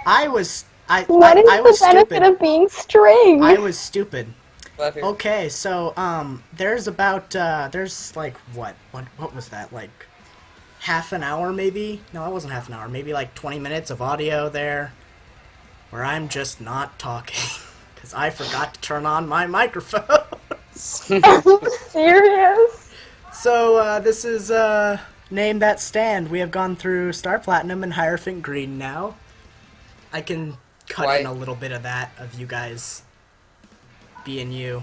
What is I was the benefit stupid. of being string? I was stupid. Flevir. Okay, so there's about there's like what was that, like half an hour maybe? No, it wasn't half an hour. Maybe like 20 minutes of audio there, where I'm just not talking because I forgot to turn on my microphone. Serious? So this is Name That Stand. We have gone through Star Platinum and Hierophant Green now. I can cut in a little bit of that of you guys being you.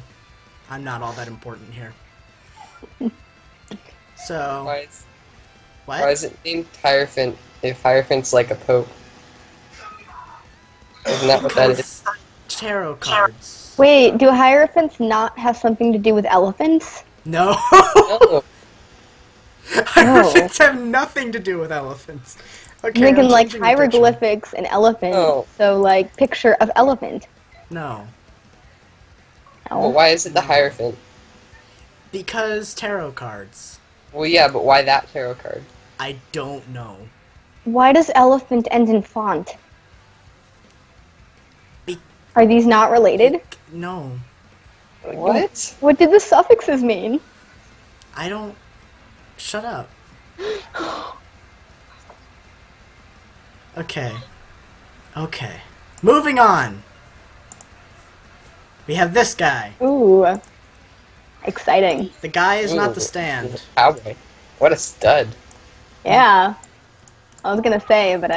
I'm not all that important here. So Why is it named Hierophant if Hierophant's like a pope? Isn't that what that is? Tarot cards. Wait, do hierophants not have something to do with elephants? No. No. Hierophants have nothing to do with elephants. Okay, I'm thinking I'm like changing the picture. hieroglyphics and elephant. Oh. So like picture of elephant. No. Well, why is it the Hierophant? Because tarot cards. Well, yeah, but why that tarot card? I don't know. Why does elephant end in font? Be- Are these not related? No. What? What did the suffixes mean? I don't... Shut up. Okay. Okay. Moving on. We have this guy. Ooh. Exciting. The guy is not the Ooh, stand. Cowboy. What a stud. Yeah. I was gonna say, but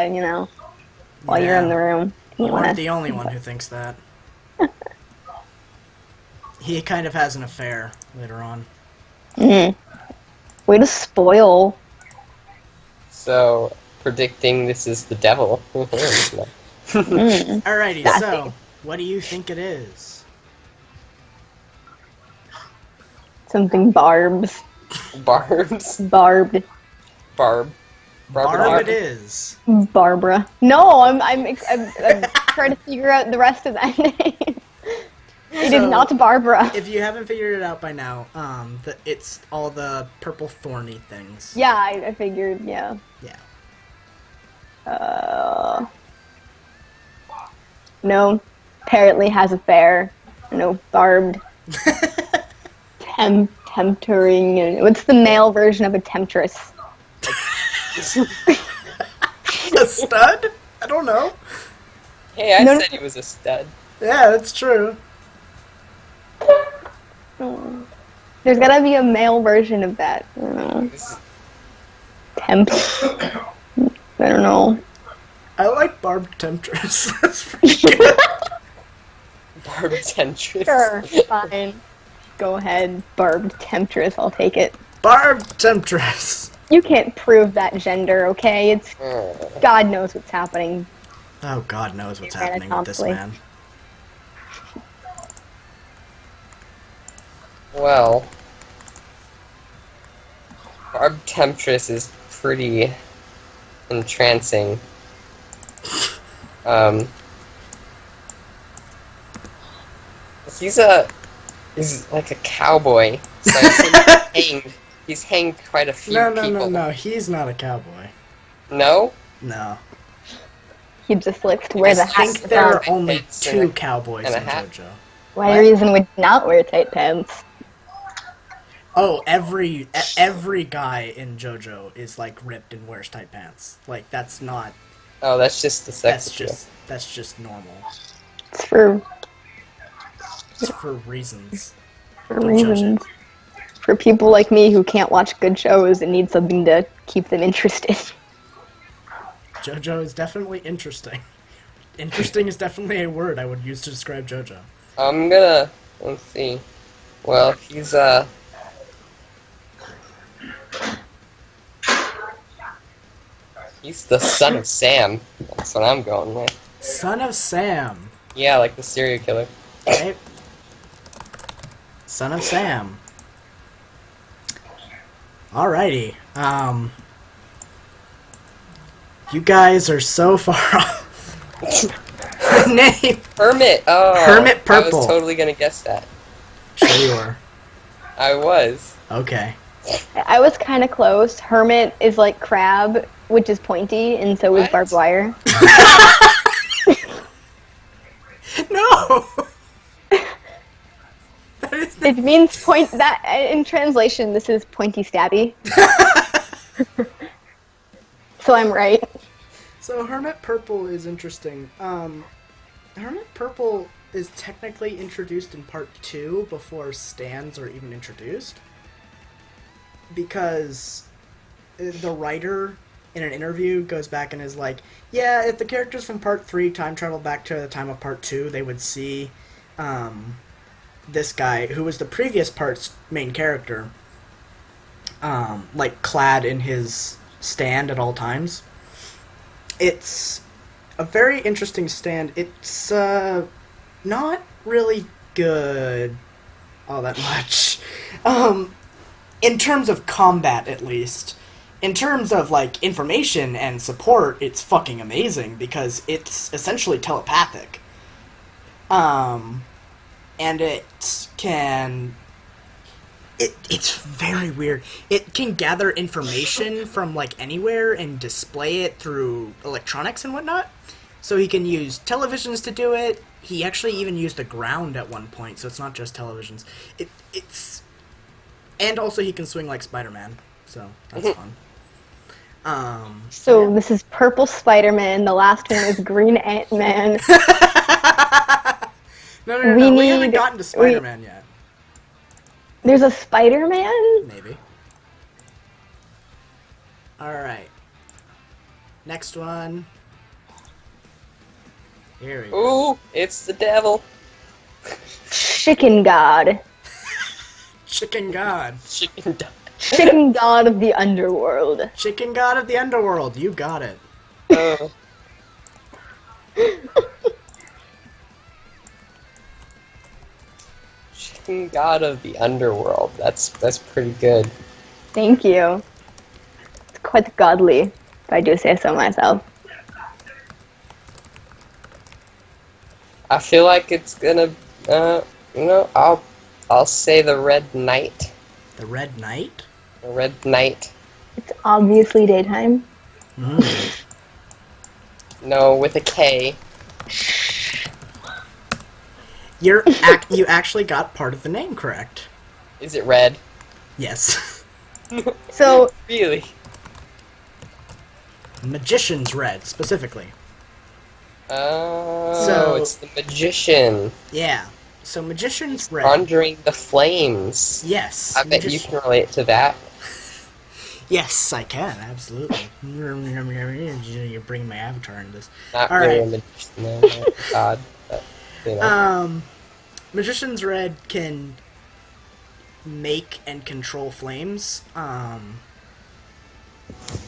while you're in the room. You aren't the only one who thinks that. He kind of has an affair later on. Way to spoil. So, predicting this is the devil. Alrighty, Sassy. so, what do you think it is? Something barbs. Barbs? Barbed. Barb. Barb it is. Barbara. No, I'm trying to figure out the rest of that name. It is not Barbara. If you haven't figured it out by now, it's all the purple thorny things. Yeah, I figured, yeah. Yeah. No. Apparently has affair. No, barbed. Temptering. What's the male version of a temptress? A stud? I don't know. Hey, I No, said he was a stud. Yeah, that's true. There's gotta be a male version of that. I don't know. Temp. I don't know. I like barbed temptress. That's pretty good. Barbed temptress. Sure, fine. Go ahead, barbed temptress. I'll take it. Barbed temptress. You can't prove that gender, okay? It's God knows what's happening. Oh, God knows what's happening with this man. Well, Barbed Temptress is pretty entrancing. He's like a cowboy. So he's hanged quite a few people. No, he's not a cowboy. No? No. He just likes to wear the I think hat. there are Tight only pants two cowboys and a in hat. JoJo. Why reason would not wear tight pants? Oh, every guy in JoJo is like ripped and wears tight pants. Like that's not. Oh, that's just the sex appeal. That's just normal. It's for It's for reasons. for Don't judge reasons. For people like me who can't watch good shows and need something to keep them interested. JoJo is definitely interesting. Interesting is definitely a word I would use to describe JoJo. I'm gonna... Let's see. Well, he's the son of Sam. That's what I'm going with. Son of Sam. Yeah, like the serial killer. Okay. Son of Sam. Alrighty. You guys are so far off. Name. Hermit! Oh, Hermit Purple. I was totally gonna guess that. Sure you were. I was. Okay. I was kind of close. Hermit is like crab, which is pointy, and so is What? barbed wire. It means point that in translation. This is pointy stabby. So I'm right. So Hermit Purple is interesting. Hermit Purple is technically introduced in part 2 before stands are even introduced. Because the writer in an interview goes back and is like, yeah, if the characters from part 3 time travel back to the time of part 2, they would see this guy, who was the previous part's main character, like clad in his stand at all times. It's a very interesting stand. It's not really good all that much. In terms of combat, at least. In terms of, like, information and support, it's fucking amazing, because it's essentially telepathic. And it can... It's very weird. It can gather information from, like, anywhere and display it through electronics and whatnot. So he can use televisions to do it. He actually even used the ground at one point, so it's not just televisions. It's... And also he can swing like Spider-Man, so that's fun. So this is Purple Spider-Man. The last one is Green Ant-Man. No. We haven't gotten to Spider-Man yet. There's a Spider-Man? Maybe. Alright. Next one. Here we go. Ooh, it's the devil. Chicken God. Chicken God. Chicken God of the Underworld. Chicken God of the Underworld. You got it. Chicken God of the Underworld. That's pretty good. Thank you. It's quite godly, if I do say so myself. I feel like it's gonna, I'll say the Red Knight. The Red Knight? The Red Knight. It's obviously daytime. No, with a K. You actually got part of the name correct. Is it red? Yes. So Really? Magician's Red, specifically. Oh, So- it's the magician. Yeah. So Magician's Red. Conjuring the flames. Yes. I bet you can relate to that. Yes, I can, absolutely. You're bringing my avatar into this. Not All really right. a magician, no, not God, but, you know. Magician's Red can make and control flames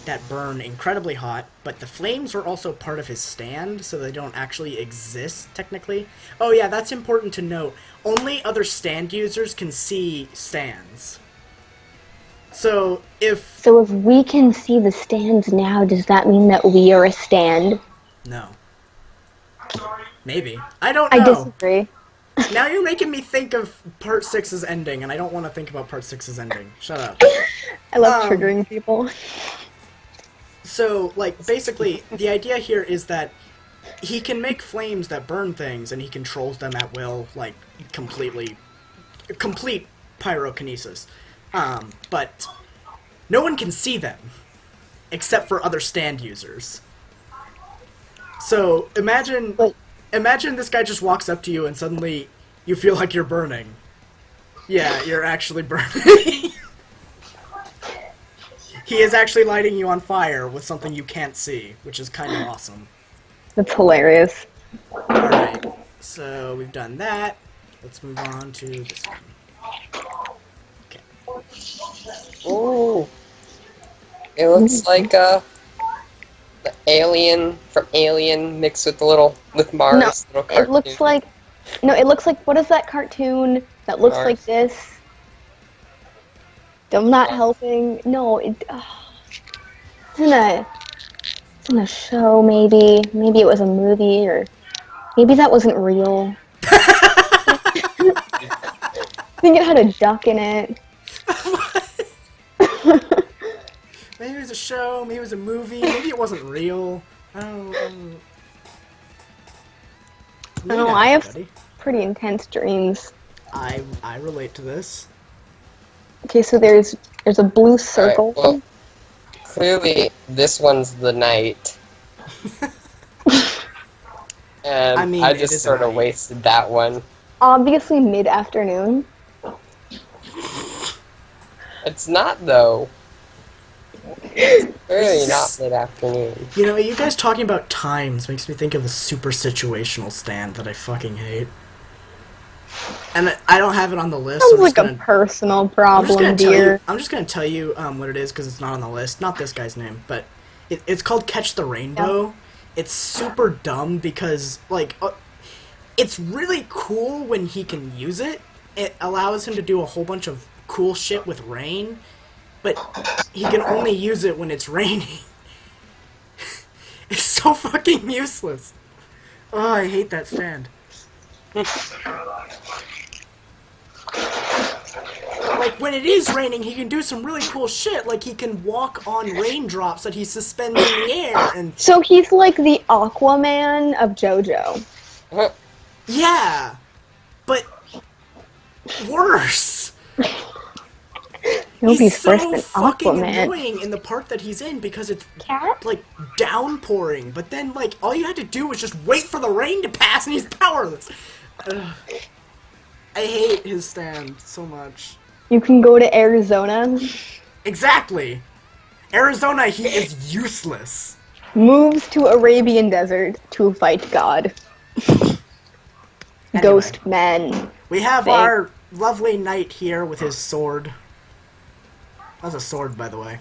that burn incredibly hot, but the flames are also part of his stand, so they don't actually exist, technically. Oh yeah, that's important to note. Only other stand users can see stands. So if we can see the stands now, does that mean that we are a stand? No. Maybe. I don't know. I disagree. Now you're making me think of Part 6's ending, and I don't want to think about Part 6's ending. Shut up. I love triggering people. So, like, basically, the idea here is that he can make flames that burn things, and he controls them at will, like, complete pyrokinesis. But no one can see them, except for other stand users. So, imagine this guy just walks up to you and suddenly you feel like you're burning. Yeah, you're actually burning. He is actually lighting you on fire with something you can't see, which is kind of awesome. That's hilarious. Alright, so we've done that. Let's move on to this one. Okay. Ooh. It looks like, the alien from Alien mixed with with Mars. No, little cartoon. it looks like... No, it looks like... What is that cartoon that looks Mars. like this? I'm not helping. No, it's in a show, maybe. Maybe it was a movie, or maybe that wasn't real. I think it had a duck in it. Maybe it was a show, maybe it was a movie, maybe it wasn't real. I don't know. I have pretty intense dreams. I relate to this. Okay, so there's a blue Alright, circle. well, clearly this one's the night. And I mean, I it just is a sort of night. wasted that one. Obviously mid-afternoon. It's not, though. It's clearly not This- mid-afternoon. You know, you guys talking about times makes me think of a super situational stand that I fucking hate. And I don't have it on the list. Sounds So like a personal problem, dear. I'm just gonna tell you what it is because it's not on the list. Not this guy's name, but it's called Catch the Rainbow. It's super dumb because like it's really cool when he can use it. It allows him to do a whole bunch of cool shit with rain, but he can only use it when it's raining. It's so fucking useless. Oh, I hate that stand. Like, when it is raining, he can do some really cool shit. Like, he can walk on raindrops that he suspends in the air, and... So he's like the Aquaman of JoJo. Yeah! But... worse! Nobody's He's so worse than fucking Aquaman. annoying in the part that he's in because it's, Cat? like, downpouring. But then, like, all you had to do was just wait for the rain to pass, and he's powerless. Ugh. I hate his stand so much. You can go to Arizona. Exactly! Arizona, he is useless. Moves to Arabian desert to fight God. Anyway. Ghost man. We have Thank- our lovely knight here with his sword. That's a sword, by the way.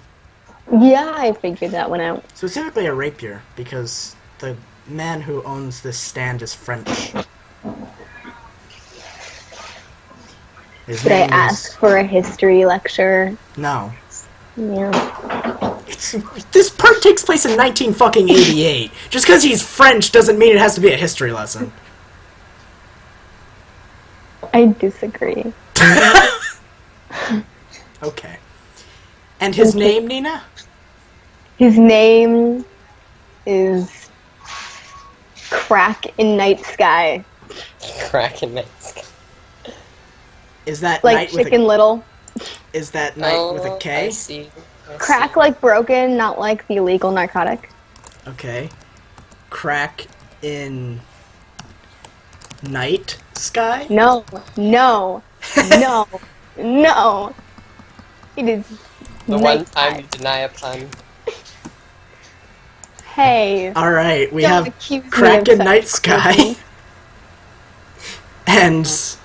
Yeah, I figured that one out. Specifically a rapier, because the man who owns this stand is French. His Should I name ask is... for a history lecture? No. Yeah. This part takes place in 1988. Just because he's French doesn't mean it has to be a history lesson. I disagree. Okay. And his name, Nina? His name is Kraken Night Sky. Kraken Knight. Is that Like knight with Chicken a... Little. Is that knight with a I K? see. Crack like broken, not like the illegal narcotic. Okay. Crack in... night sky? No, no, no, no. It is The night one time sky. you deny a pun. Hey. Alright, we Don't have accuse me Crack of in night such sky. things. And...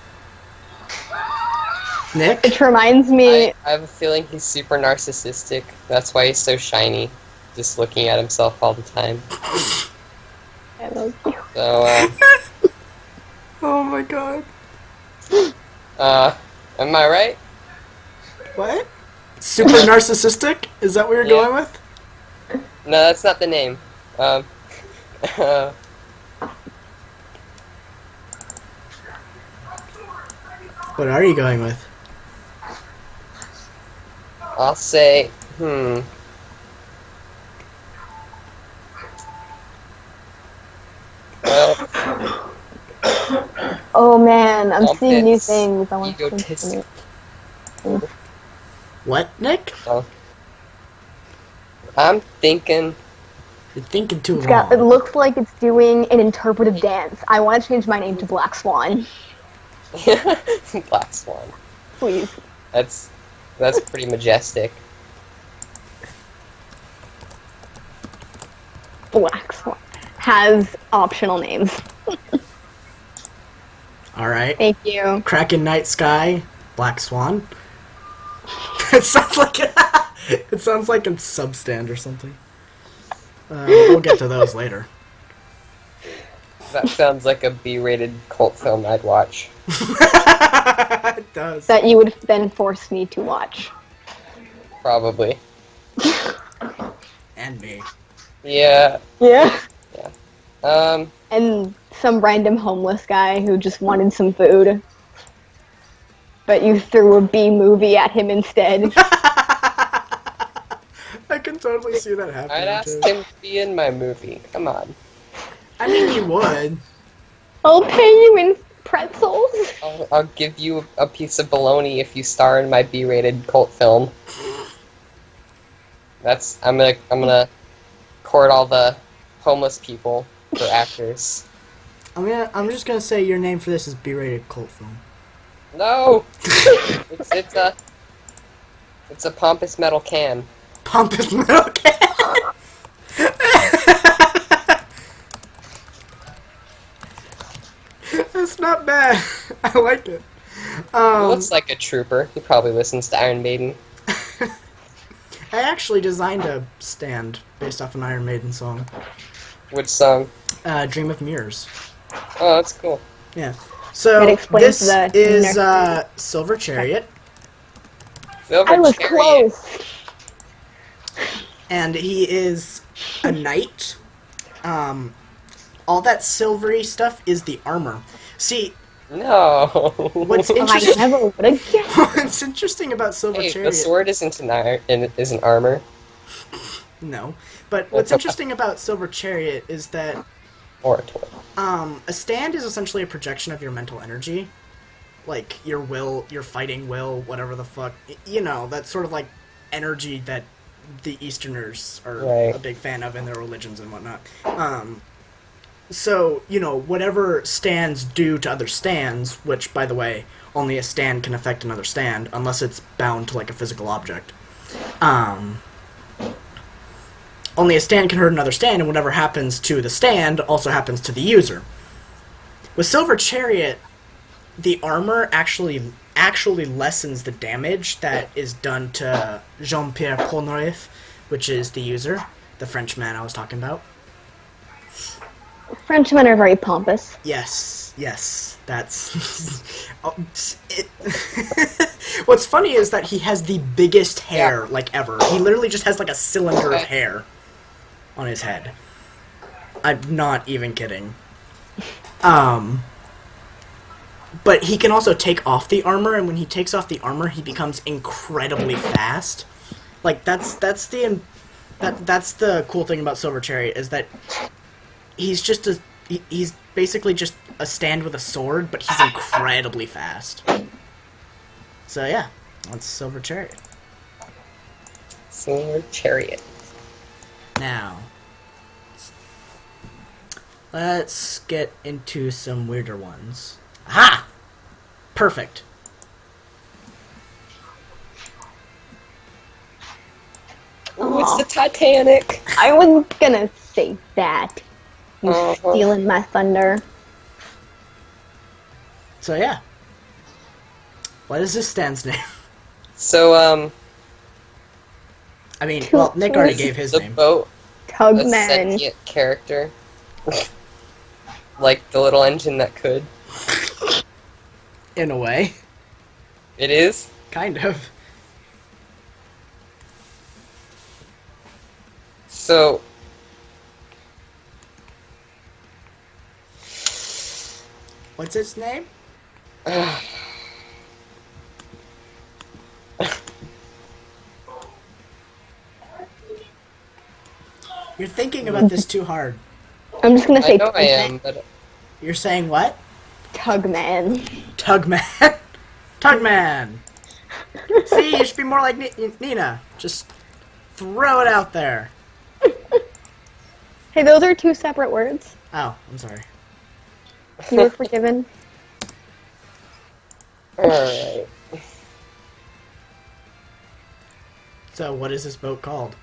Nick? Which reminds me, I have a feeling he's super narcissistic. That's why he's so shiny. Just looking at himself all the time. I love you. So, Oh my god. am I right? What? Super narcissistic? Is that what you're Yeah. going with? No, that's not the name. What are you going with? I'll say, Well, Oh man, I'm seeing new Pompous things. I want to egotistic. What, Nick? I'm thinking, You're thinking too It's got, it long. looks like it's doing an interpretive dance. I want to change my name to Black Swan, Black Swan. please. That's pretty majestic. Black Swan has optional names. Alright. Thank you. Kraken Night Sky, Black Swan. It sounds like it sounds like a substand or something. We'll get to those later. That sounds like a B-rated cult film I'd watch. It does. That you would then force me to watch. Probably. And me. Yeah. Yeah. Um, And some random homeless guy who just wanted some food. But you threw a B movie at him instead. I can totally see that happening. I'd ask too. him to be in my movie. Come on. I mean, you would. I'll pay you in pretzels. I'll give you a piece of bologna if you star in my B-rated cult film. I'm gonna court all the homeless people for actors. I'm just gonna say your name for this is B-rated cult film. No, it's a Pompous Metal Can. Pompous Metal Can. That's not bad. I like it. He looks like a trooper. He probably listens to Iron Maiden. I actually designed a stand based off an Iron Maiden song. Which song? Dream of Mirrors. Oh, that's cool. Yeah. So this is Silver Chariot. I was close. And he is a knight. All that silvery stuff is the armor. See, no. What's I interesting? never would have guessed. What's interesting about Silver Hey, Chariot? the sword isn't armor. No, but what's interesting about Silver Chariot is that Or a toy. a stand is essentially a projection of your mental energy, like your will, your fighting will, whatever the fuck. You know, that sort of like energy that the Easterners are a big fan of in their religions and whatnot. So, you know, whatever stands do to other stands, which, by the way, only a stand can affect another stand, unless it's bound to, like, a physical object. Only a stand can hurt another stand, and whatever happens to the stand also happens to the user. With Silver Chariot, the armor actually lessens the damage that is done to Jean-Pierre Polnareff, which is the user, the Frenchman I was talking about. Frenchmen are very pompous. Yes, that's... What's funny is that he has the biggest hair, like, ever. He literally just has, like, a cylinder of hair on his head. I'm not even kidding. But he can also take off the armor, and when he takes off the armor, he becomes incredibly fast. Like, that's the cool thing about Silver Chariot, is that he's basically just a stand with a sword, but he's incredibly fast. So yeah, that's Silver Chariot. Silver Chariot. Now, let's get into some weirder ones. Aha! Perfect. Ooh, it's the Titanic. I was gonna say that. You stealing my thunder. So yeah. What is this stand's name? So, I mean, well, Nick already gave his the name. boat, a Tugman. sentient character. Like the little engine that could. In a way. It is? Kind of. So... What's its name? You're thinking about this too hard. I'm just gonna say I know I Tugman. am, but... You're saying what? Tugman. Tugman. Tugman. See, you should be more like Nina. Just throw it out there. Hey, those are two separate words. Oh, I'm sorry. You were forgiven. Alright. So, what is this boat called?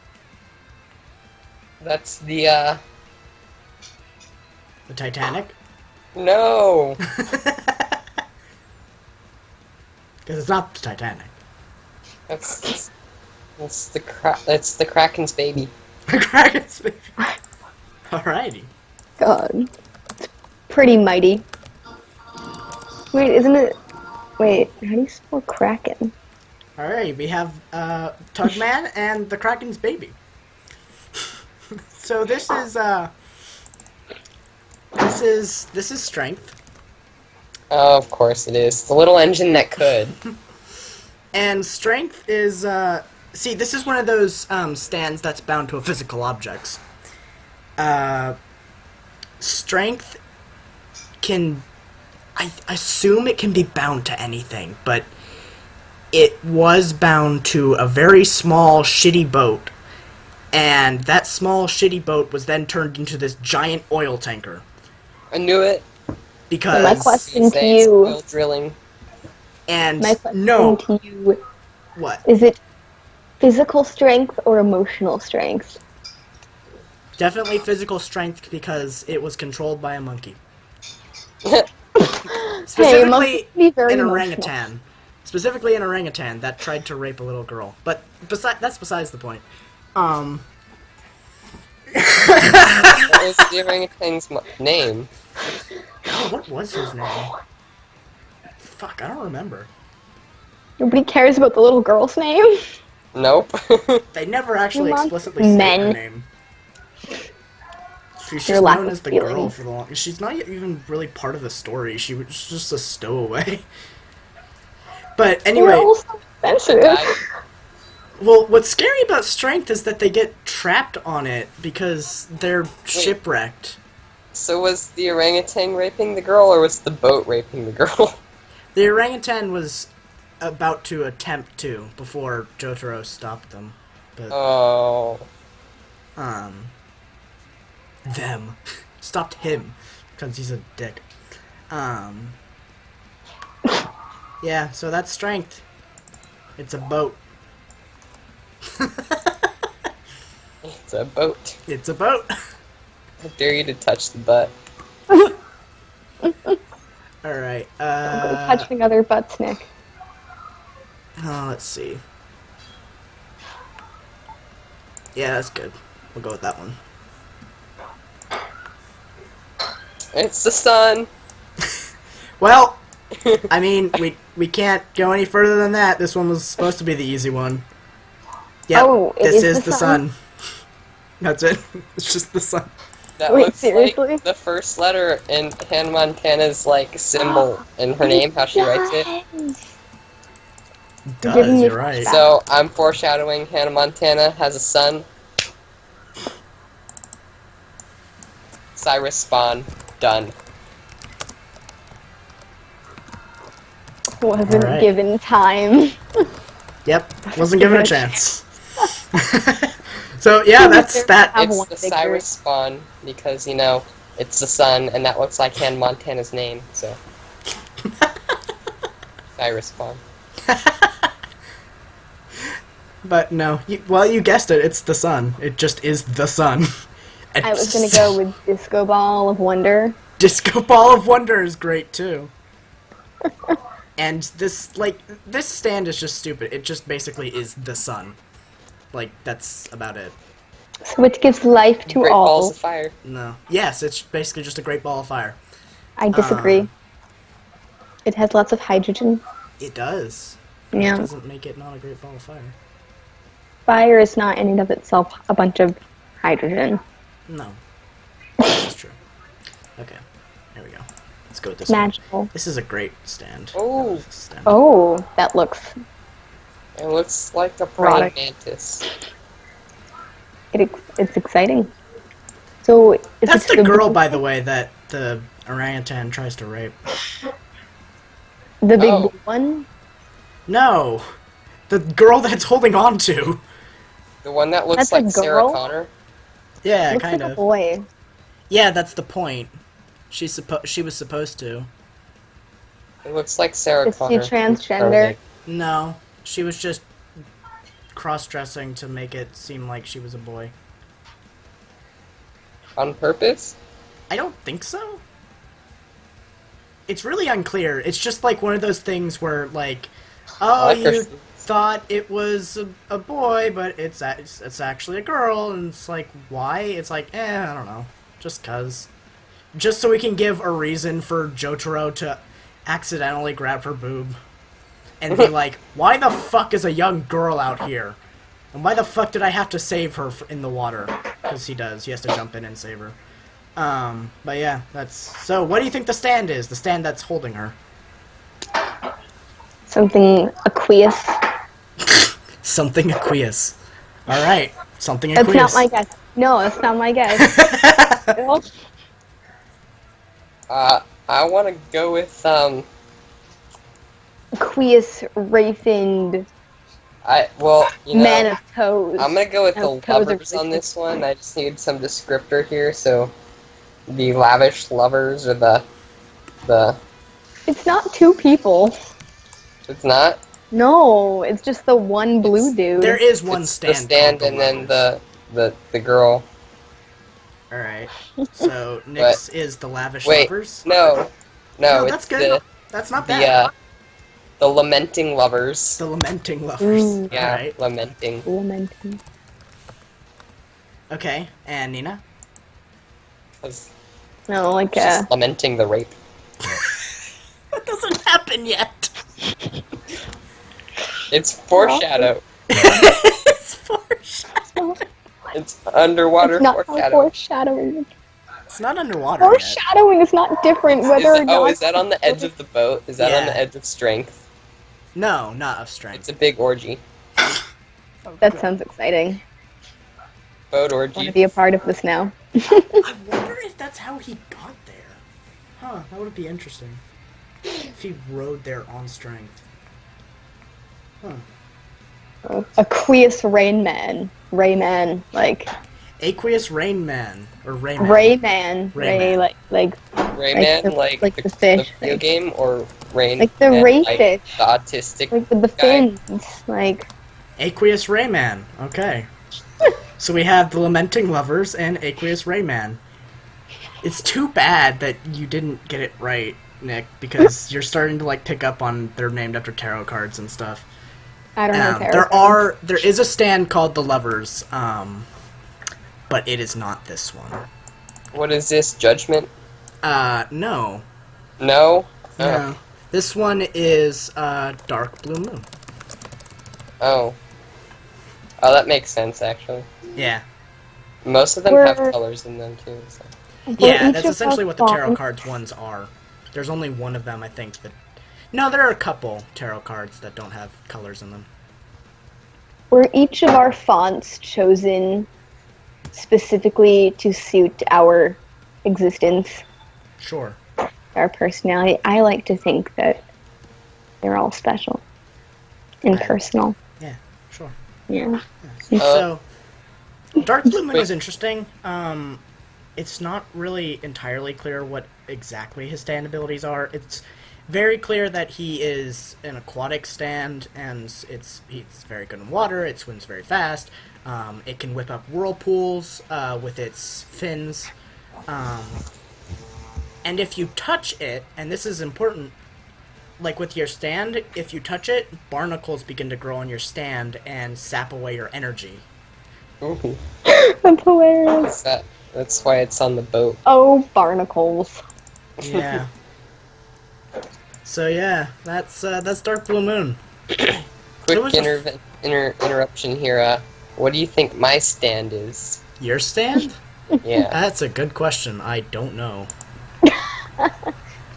That's the, The Titanic? No! Because it's not the Titanic. That's the Kraken's baby. The Kraken's baby. Alrighty. God. It's pretty mighty. Wait, isn't it... Wait, how do you spell Kraken? Alright, we have Tugman and the Kraken's baby. So this is strength. Oh, of course it is. The little engine that could. And strength is see, this is one of those stands that's bound to a physical objects. Strength can I assume it can be bound to anything, but it was bound to a very small, shitty boat. And that small, shitty boat was then turned into this giant oil tanker. I knew it. Because... My question to It's you... oil drilling. And My question no... to you... What? Is it physical strength or emotional strength? Definitely physical strength because it was controlled by a monkey. Hey, monkeys can be very an emotional. orangutan. Specifically an orangutan that tried to rape a little girl. But that's besides the point. What was the orangutan's name? Oh, what was his name? Fuck, I don't remember. Nobody cares about the little girl's name? Nope. They never actually You explicitly say men. her name. She's Your just lack known of as the girl feelings. for the long... She's not even really part of the story. She was just a stowaway. But They're anyway... all so sensitive. Well, what's scary about strength is that they get trapped on it because they're shipwrecked. So was the orangutan raping the girl, or was the boat raping the girl? The orangutan was about to attempt to before Jotaro stopped them. But, Oh. them. Stopped him. Because he's a dick. Yeah, so that's strength. It's a boat. It's a boat. It's a boat. I dare you to touch the butt. Alright, Don't go touching other butts, Nick. oh, let's see. Yeah, that's good. We'll go with that one. It's the sun. Well, I mean, we can't go any further than that. This one was supposed to be the easy one. Yep, Oh, it this is is the the sun? sun. That's it. It's just the sun. That Wait, looks seriously? like the first letter in Hannah Montana's like symbol in her name, how she writes it. It Giving does, me you're right. So I'm foreshadowing Hannah Montana has a son. Cyrus Spawn. Done. Wasn't Alright. given time. Yep, wasn't given a chance. So yeah, that's that. Have It's one the big Cyrus Spawn because, you know, it's the sun and that looks like Hannah Montana's name, so. Cyrus Spawn. But no, you guessed it. It's the sun. It just is the sun. I was gonna go with Disco Ball of Wonder. Disco Ball of Wonder is great too. And this stand is just stupid. It just basically is the sun. Like, that's about it. So which gives life to Great all. balls of fire. No. Yes, it's basically just a great ball of fire. I disagree. It has lots of hydrogen. It does. It Yeah. doesn't make it not a great ball of fire. Fire is not in and of itself a bunch of hydrogen. No. This is true. Okay. Here we go. Let's go with this one. Magical. This is a great stand. Oh. Stand. Oh, that looks... It looks like a praying Erotic. mantis. It's exciting. So, is That's it the girl, by the way, that the orangutan tries to rape. The big Oh. blue one? No! The girl that's holding on to. The one that looks That's a like Sarah girl? Connor. Yeah, Looks kind like a of. boy. Yeah, that's the point. She was supposed to. It looks like Sarah Is she Connor. transgender? No, she was just cross-dressing to make it seem like she was a boy. On purpose? I don't think so. It's really unclear. It's just like one of those things where, like, oh, like her you shoes. thought it was a boy, but it's actually a girl, and it's like, why? It's like, I don't know. Just 'cause. Just so we can give a reason for Jotaro to accidentally grab her boob. And be like, why the fuck is a young girl out here? And why the fuck did I have to save her in the water? Because he does. He has to jump in and save her. But yeah, that's... So, what do you think the stand is? The stand that's holding her. Something aqueous. Something aqueous. Alright. Something That's aqueous. not my guess. No, that's not my guess. Bill? I want to go with Aqueous Wraithened Man of Toes. I'm gonna go with No, the toes are lovers on racist. this one. I just need some descriptor here. So, the lavish lovers or the It's not two people. it's not. No, it's just the one blue dude. There is one It's stand. the stand called and then Lovers. the girl. All right. So Nyx is the lavish Wait, lovers. no, No, it's that's good. That's not bad. the lamenting lovers. The lamenting lovers. Ooh. Yeah, All right. lamenting. Lamenting. Okay, and Nina. No, like Just lamenting the rape. That doesn't happen yet. It's foreshadow. It's foreshadowing. It's underwater it's not how foreshadow. foreshadowing. It's not underwater yet. Foreshadowing is not different whether or not. Is that on the edge of the boat? Is that on the Yeah. edge of strength? No, not of strength. It's a big orgy. That sounds exciting. Boat I want to orgy. be a part of this now. I wonder if that's how he got there. Huh, that would be interesting. If he rode there on strength. Huh. Aqueous Rainman. Rayman, like Aqueous Rain Man. Or Rayman. Rayman. Ray, Rayman. like Rayman, like the fish, video like- game, or Rain? like the Man, ray like fish. the autistic. with the guy. fins, like Aqueous Rayman. Okay. So we have the Lamenting Lovers and Aqueous Rayman. It's too bad that you didn't get it right, Nick, because you're starting to like pick up on they're named after tarot cards and stuff. I don't know. Tarot cards. There is a stand called the Lovers, but it is not this one. What is this? Judgment? No. No. No. This one is Dark Blue Moon. Oh. Oh, that makes sense actually. Yeah. Most of them have colors in them too. So. Yeah, each that's of essentially our what the tarot fonts- cards ones are. There's only one of them, I think, that... No, there are a couple tarot cards that don't have colors in them. Were each of our fonts chosen specifically to suit our existence, Sure. our personality? I like to think that they're all special and Right. personal. Yeah, sure. Yeah. So, Dark Blue Moon Wait. is interesting. It's not really entirely clear what exactly his stand abilities are. It's very clear that he is an aquatic stand, and he's very good in water. It swims very fast. It can whip up whirlpools with its fins. And if you touch it, and this is important, like with your stand, if you touch it, barnacles begin to grow on your stand and sap away your energy. Ooh, That's hilarious. that's why it's on the boat. Oh, barnacles. Yeah. So yeah, that's Dark Blue Moon. Quick It was interruption here. What do you think my stand is? Your stand? Yeah. That's a good question. I don't know.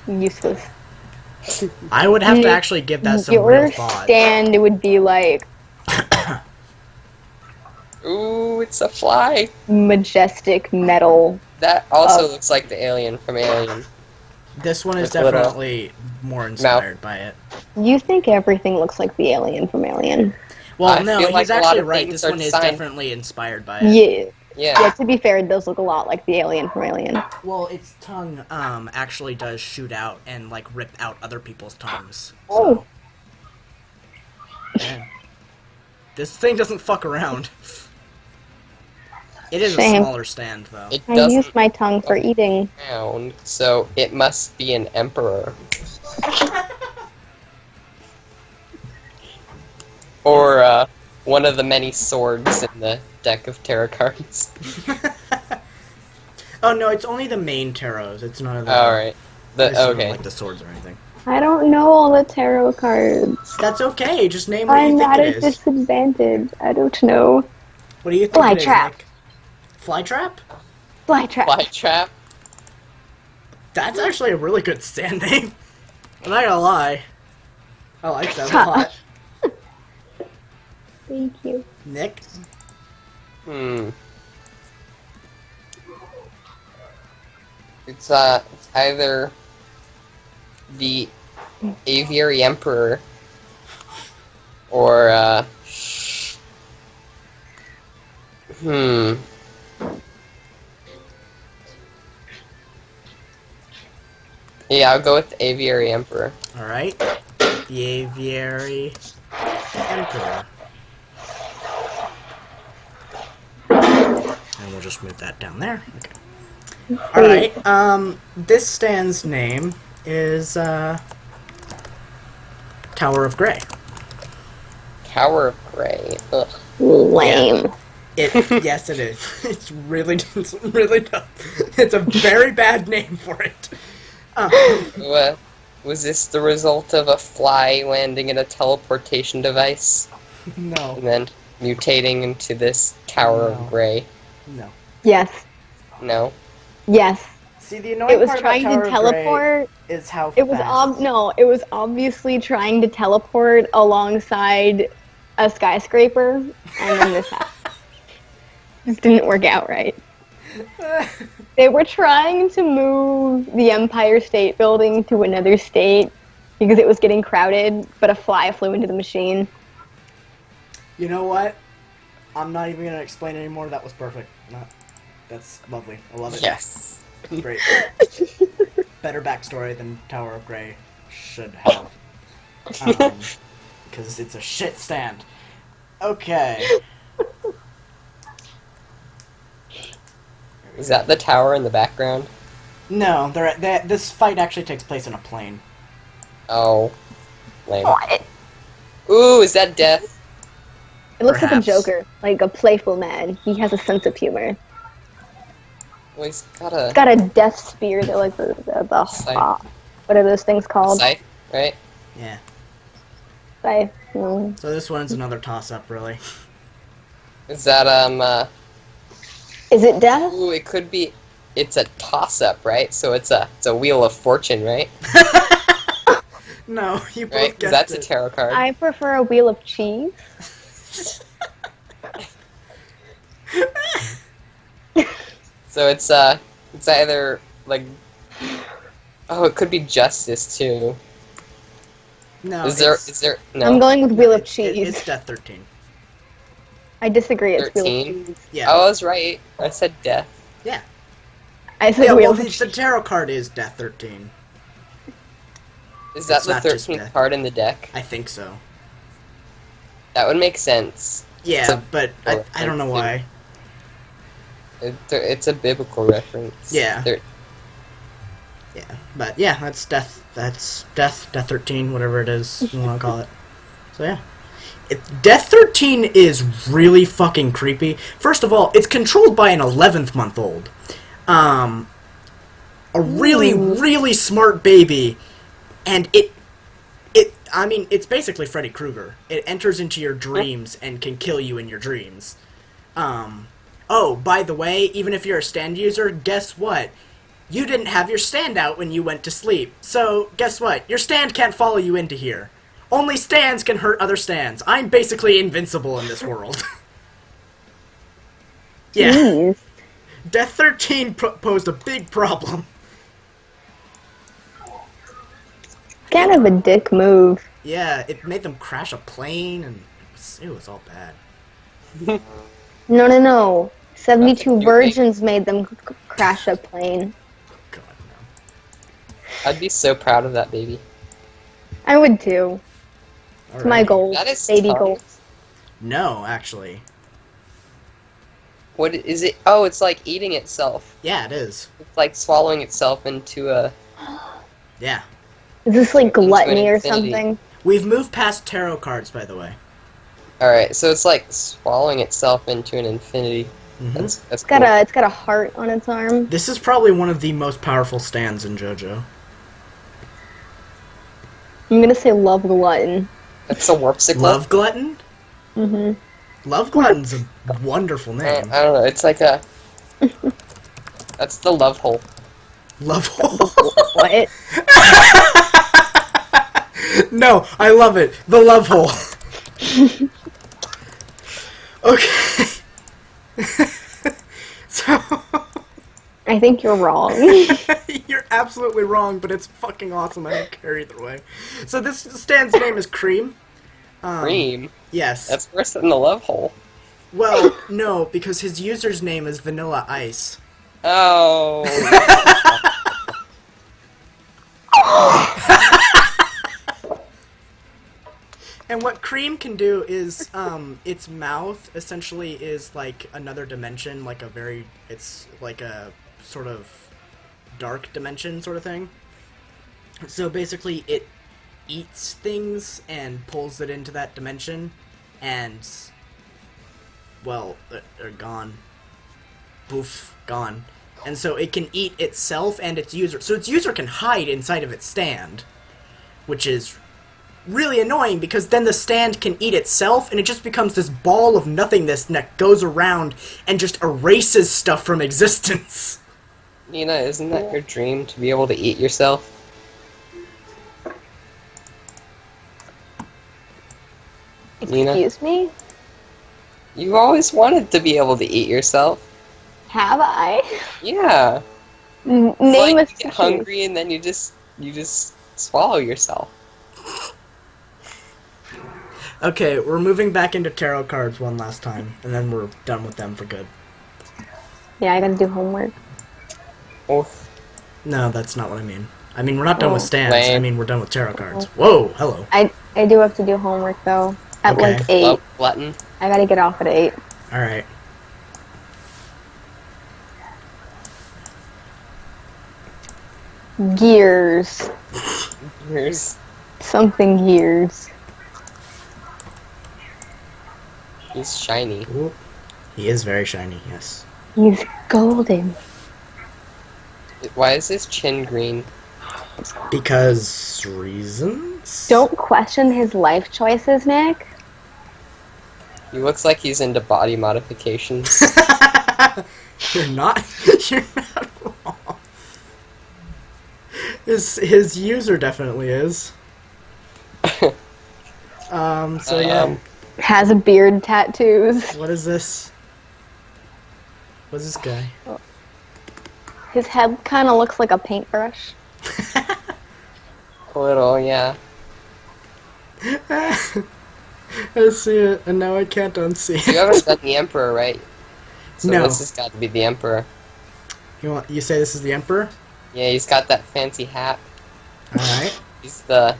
Useless. I would have to actually give that some Your real thought. stand would be like Ooh, it's a fly. majestic metal. That also looks like the alien from Alien. This one is With little definitely more inspired by it. You think everything looks like the alien from Alien? Well, I no, feel like he's a lot actually of right. things This are one is designed- definitely inspired by it. Yeah. Yeah. To be fair, it does look a lot like the alien from Alien. Well, its tongue actually does shoot out and like rip out other people's tongues. Oh. Yeah. This thing doesn't fuck around. It is Shame. a smaller stand, though. It I doesn't used my tongue for eating. sound, so it must be an emperor. Or one of the many swords in the deck of tarot cards. Oh no, it's only the main tarots. It's none of the. Alright. it's none of, Okay. like the swords or anything. I don't know all the tarot cards. That's okay. Just name what I'm you at think a it is. disadvantage. I don't know. What do you think Fly it is, trap. Nick? Fly trap? Fly trap. Fly trap. That's actually a really good stand name. I'm not gonna lie. I like that a lot. Thank you. Nick? It's either the Aviary Emperor, or yeah, I'll go with the Aviary Emperor. All right. The Aviary Emperor. And we'll just move that down there. Okay. All right. This stand's name is Tower of Grey. Tower of Grey. Ugh. Lame. Yes, it is. It's really tough. It's a very bad name for it. Was this the result of a fly landing in a teleportation device No. and then mutating into this Tower of Grey? No. Yes. No. Yes. See, the annoying It was part trying about Tower to of Grey teleport. is how It was fast. it was obviously trying to teleport alongside a skyscraper, and then this happened. This didn't work out right. They were trying to move the Empire State Building to another state because it was getting crowded, but a fly flew into the machine. You know what? I'm not even gonna explain anymore. That was perfect. That's lovely. I love it. Yes. Great. Better backstory than Tower of Grey should have. Because it's a shit stand. Okay. Is that the tower in the background? No, this fight actually takes place in a plane. Oh. Lame. What? Ooh, is that death? It looks Perhaps. like a Joker, like a playful man. He has a sense of humor. Well, he's got a He's got a death spear that like the Scythe. what are those things called? scythe, right? Yeah. Scythe. So this one's another toss-up, really. Is that Is it death? Ooh, it could be. It's a toss-up, right? So it's a wheel of fortune, right? No, you both Right? 'Cause guessed that's it. a tarot card. I prefer a wheel of cheese. So it's either like. Oh, it could be justice too. No, Is there no? I'm going with wheel of it's cheese. Death 13. I disagree. It's wheel 13? of cheese. Yeah. Oh, I was right. I said death. Yeah. I said Yeah, wheel well, of the cheese. tarot card is Death 13. Is that It's the not just 13th death. card in the deck? I think so. That would make sense. Yeah, So- but I don't know why. It's a biblical reference. Yeah. There- Yeah, but yeah, that's Death. That's Death 13, whatever it is you want to call it. So yeah. Death 13 is really fucking creepy. First of all, it's controlled by an 11th-month-old. A really, really smart baby. And I mean, it's basically Freddy Krueger. It enters into your dreams and can kill you in your dreams. Oh, by the way, even if you're a stand user, guess what? You didn't have your stand out when you went to sleep. So, guess what? Your stand can't follow you into here. Only stands can hurt other stands. I'm basically invincible in this world. Yeah. Jeez. Death 13 posed a big problem. Kind of a dick move. Yeah, it made them crash a plane, and it was all bad. No. 72 That's a virgins made them crash a plane. God, no. I'd be so proud of that baby. I would too. It's my Alrighty. goal. That is Baby tough. goal. No, actually. What is it? Oh, it's like eating itself. Yeah, it is. It's like swallowing itself into a. Yeah. Is this like Into an gluttony or infinity. something? We've moved past tarot cards, by the way. All right, so it's like swallowing itself into an infinity. Mhm. That's It's cool. got a heart on its arm. This is probably one of the most powerful stands in JoJo. I'm gonna say love glutton. That's a warpsicle. Love Glutton? Mm-hmm. Love Glutton's a wonderful I name. don't know. It's like a. That's the love hole. Love Hole. What? No, I love it. The Love Hole. Okay. So, I think you're wrong. You're absolutely wrong, but it's fucking awesome. I don't care either way. So this stand's name is Cream. Cream? Yes. That's worse than the love hole. Well, no, because his user's name is Vanilla Ice. Oh. And what Cream can do is, its mouth essentially is like another dimension, it's like a sort of dark dimension sort of thing. So basically it eats things and pulls it into that dimension, and, well, they're gone. Poof, gone. And so it can eat itself and its user. So its user can hide inside of its stand, which is really annoying because then the stand can eat itself and it just becomes this ball of nothingness that goes around and just erases stuff from existence. Nina, isn't that your dream, to be able to eat yourself? Excuse me? You've always wanted to be able to eat yourself. Have I? Yeah. Name It's like a you get species. hungry and then you just swallow yourself. Okay, we're moving back into tarot cards one last time, and then we're done with them for good. Yeah, I gotta do homework. Oof. No, that's not what I mean. I mean, we're not done with Oh. stands. I Lame. mean, we're done with tarot cards. Whoa, hello. I do have to do homework though. At Okay. like 8. Glutton. I gotta get off at 8. Alright. Gears. Here's Something gears. he's shiny. Ooh. He is very shiny, yes. He's golden. Why is his chin green? Because reasons? Don't question his life choices, Nick. He looks like he's into body modifications. You're not wrong. His user definitely is. So yeah. Has a beard, tattoos. What is this? What's this guy? His head kind of looks like a paintbrush. A little, yeah. I see it, and now I can't unsee You it. haven't done the Emperor, right? So No. this has got to be the Emperor. You say this is the Emperor? Yeah, he's got that fancy hat. Alright. He's the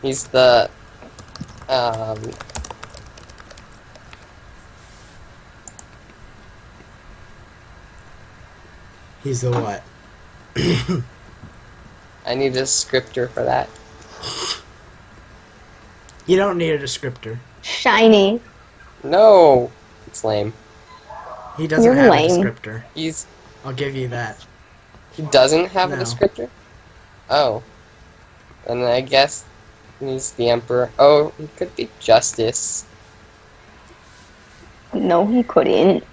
He's the what? I need a descriptor for that. You don't need a descriptor. Shiny. No! It's lame. He doesn't You're have lame. a descriptor. He I'll give you that. doesn't have a No. descriptor? Oh. And I guess he's the Emperor. Oh, he could be Justice. No, he couldn't.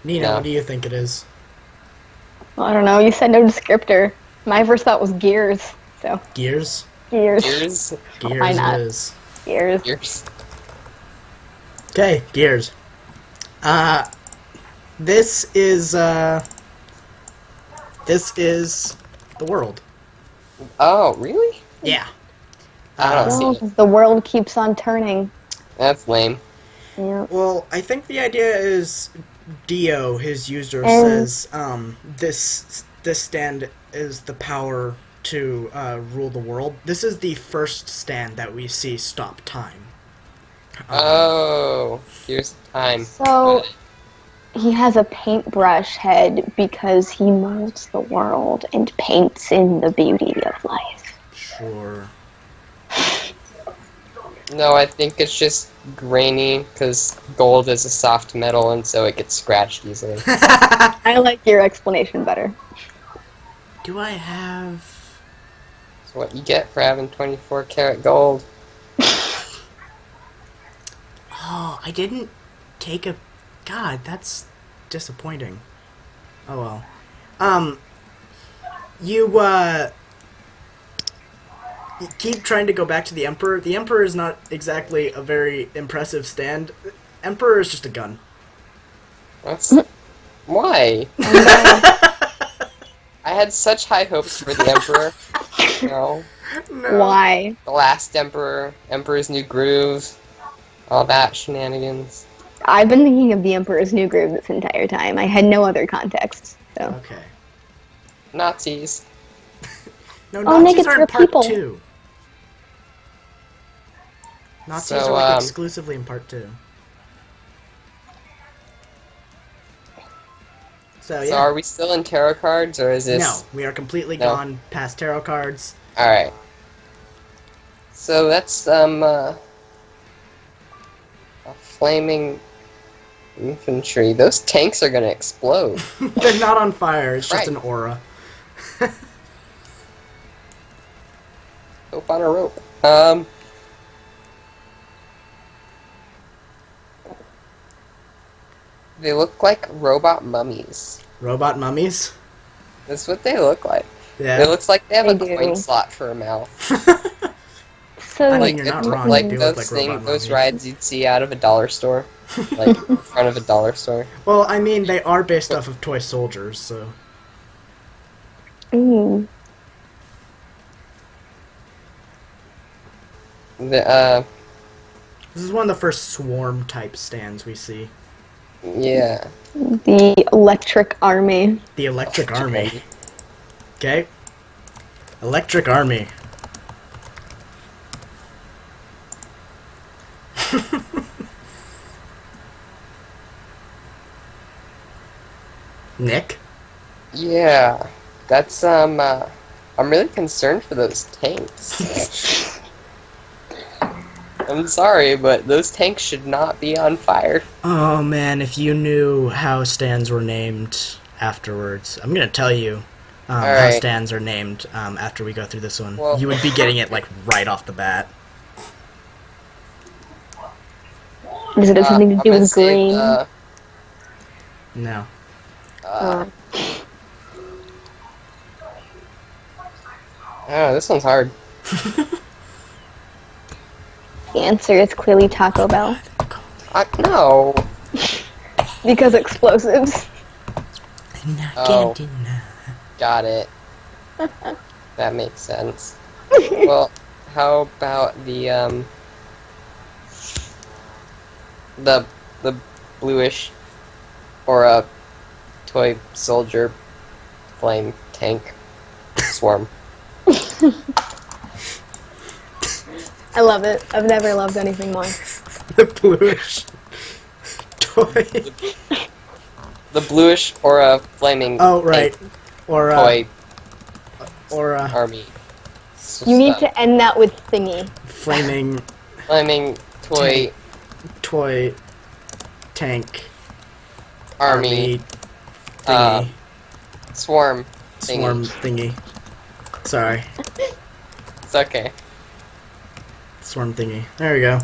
Nina, No. what do you think it is? I don't know. You said no descriptor. My first thought was gears. So Gears? gears. Gears? Gears Why not? it is. Gears. Gears. Okay, Gears. This is the world. Oh, really? Yeah. I don't Well, see it. the world keeps on turning. That's lame. Yeah. Well, I think the idea is Dio, his user, And- says this stand is the power to rule the world. This is the first stand that we see stop time. Oh, here's the time. So he has a paintbrush head because he molds the world and paints in the beauty of life. Sure. No, I think it's just grainy because gold is a soft metal and so it gets scratched easily. I like your explanation better. Do I have... That's what you get for having 24 karat gold. Oh, I didn't take a... God, that's disappointing. Oh well. You keep trying to go back to the Emperor. The Emperor is not exactly a very impressive stand. Emperor is just a gun. That's Why? Oh, I had such high hopes for the Emperor. No. no. Why? The last Emperor, Emperor's New Groove, all that shenanigans. I've been thinking of the Emperor's New Groove this entire time. I had no other context. So. Okay. Nazis. No, Oh, Nazis Nick, are in it's your part people. 2. Nazis So, are like exclusively in part 2. So yeah. So are we still in tarot cards, or is this... No, we are completely gone past tarot cards. Alright. So that's, a flaming infantry. Those tanks are gonna explode. They're not on fire, it's just Right. an aura. Hope on a rope. They look like robot mummies. Robot mummies? That's what they look like. Yeah. It looks like they have They a do. coin slot for a mouth. So I mean, Like you're not it- wrong, like they do look those like robot those mummies. rides you'd see out of a dollar store, like in front of a dollar store. Well, I mean, they are based off of toy soldiers, so... Ooh. The This is one of the first swarm-type stands we see. yeah. The Electric Army. The Electric Army. Okay? Electric Army. Nick? Yeah, that's I'm really concerned for those tanks. I'm sorry, but those tanks should not be on fire. Oh man, if you knew how stands were named afterwards, I'm gonna tell you how Alright. stands are named after we go through this one. Well- You would be getting it like right off the bat. Does it have something to I'm do gonna with say, green? No. Oh, this one's hard. The answer is clearly Taco Bell. No. Because explosives. Oh. Got it. That makes sense. Well, how about the Blueish Aura toy soldier flame tank swarm. I love it. I've never loved anything more. The bluish toy. The Blueish Aura flaming Oh, right. tank Or, toy or, army. You need to end that with thingy. flaming flaming toy toy tank army thingy. swarm thingy. Swarm thingy. Sorry. It's okay. Swarm thingy. There we go.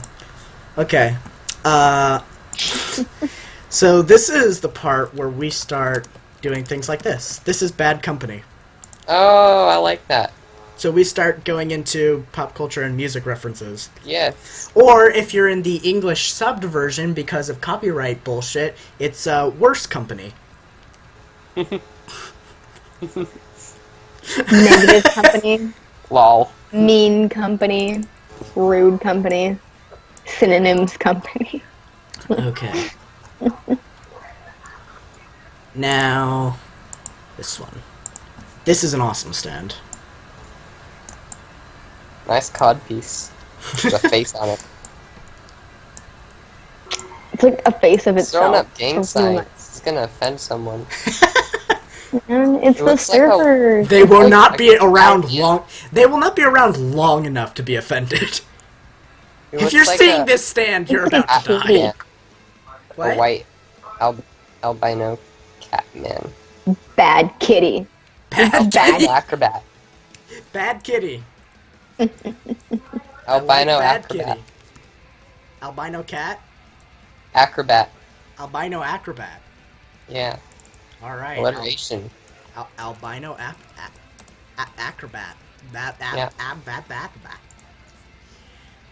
Okay. So this is the part where we start doing things like this. This is bad company. Oh, I like that. So we start going into pop culture and music references. Yes. Or if you're in the English subbed version because of copyright bullshit, it's Worse Company. Negative company. Lol. Mean company. Rude company. Synonyms company. Okay. Now, this one. This is an awesome stand. Nice cod piece. With a face on it. It's like a face of It's throwing itself. up gang signs. It's gonna offend someone. And it's It the looks like a- servers. They will like not be a around idea. long. They will not be around long enough to be offended. It If looks you're like seeing a- this stand, you're about to die. Yeah, What? a white albino cat man. Bad kitty. Bad Bad. kitty. Acrobat. Bad kitty. Albino Bad acrobat. kitty. Albino cat. Acrobat. Albino acrobat. Yeah. All right. Alliteration. Albino acrobat. Yeah. Acrobat.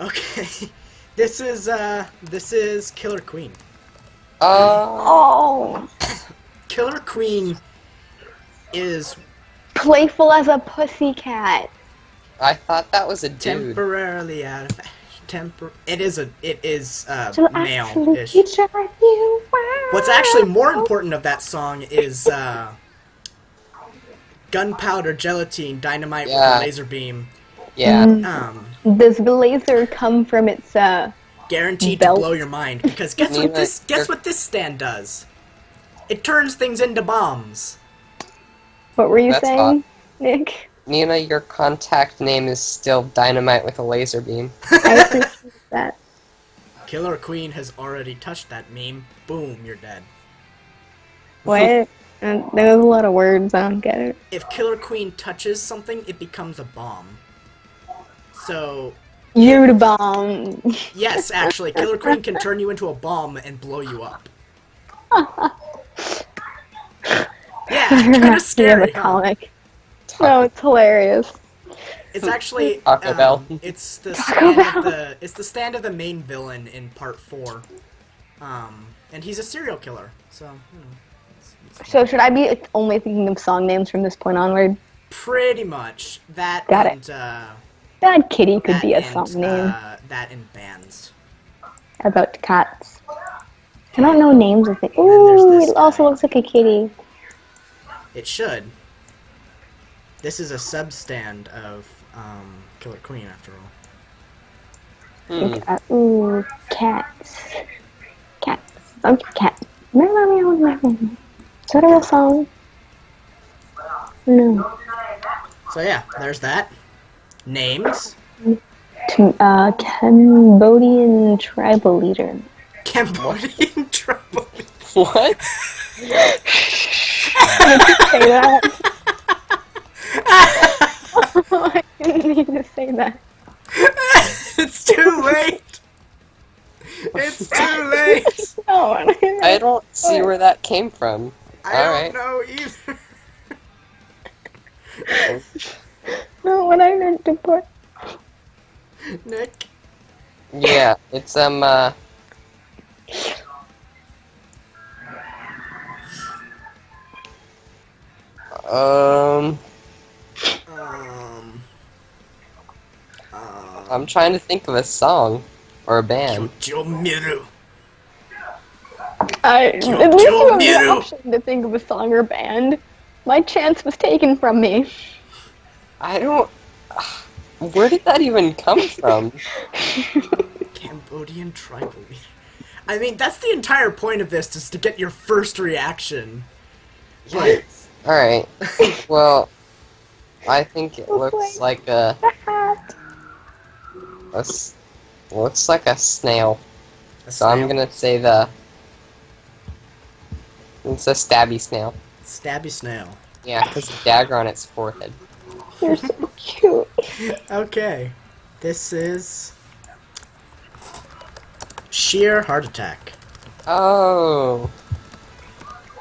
Okay. This is Killer Queen. Oh. Oh. Killer Queen is Playful as a pussycat. I thought that was a dude. temporarily out of It is To male-ish. absolutely drive you wild. What's actually more important of that song is gunpowder, gelatine, dynamite with a laser beam. Yeah. Does the laser come from its Guaranteed belt? to blow your mind, because guess what this stand does? It turns things into bombs. What were you That's saying, Nick? Nina, your contact name is still Dynamite with a laser beam. I appreciate that. Killer Queen has already touched that meme. Boom, you're dead. What? There's a lot of words. I don't get it. If Killer Queen touches something, it becomes a bomb. So, You're the bomb. yes, actually, Killer Queen can turn you into a bomb and blow you up. Yeah, kind of scary, The huh? comic. No, it's hilarious. It's actually Taco Bell. it's the stand of the main villain in part 4. And he's a serial killer. So, you know. So should I be only thinking of song names from this point onward? Pretty much that. Got and, it. Bad Kitty could that be a and, song name. That and bands. About cats. I don't know names of things. there's Ooh, this it also guy. looks like a kitty. It should. This is a substand of Killer Queen, after all. Ooh, cats. Cats. I'm cat. Meow, meow, meow, meow. Is that a real song? No. So yeah, there's that. Names. Cambodian tribal leader. Cambodian trouble. What? Say that. I didn't need to say that. It's too late. It's too late. No, I don't see where that came from. I don't know either. not what I meant to put. Nick. Yeah, it's I'm trying to think of a song or a band. JoJo Miru. At least you have the option to think of a song or band. My chance was taken from me. I don't. Where did that even come from? Cambodian tribal leader. I mean, that's the entire point of this, is to get your first reaction. But Alright. Well, I think it looks like a. Looks like a snail. So I'm gonna say it's a Stabby Snail. Stabby Snail. Yeah, because a dagger on its forehead. You're so cute. Okay. This is Sheer Heart Attack. Oh.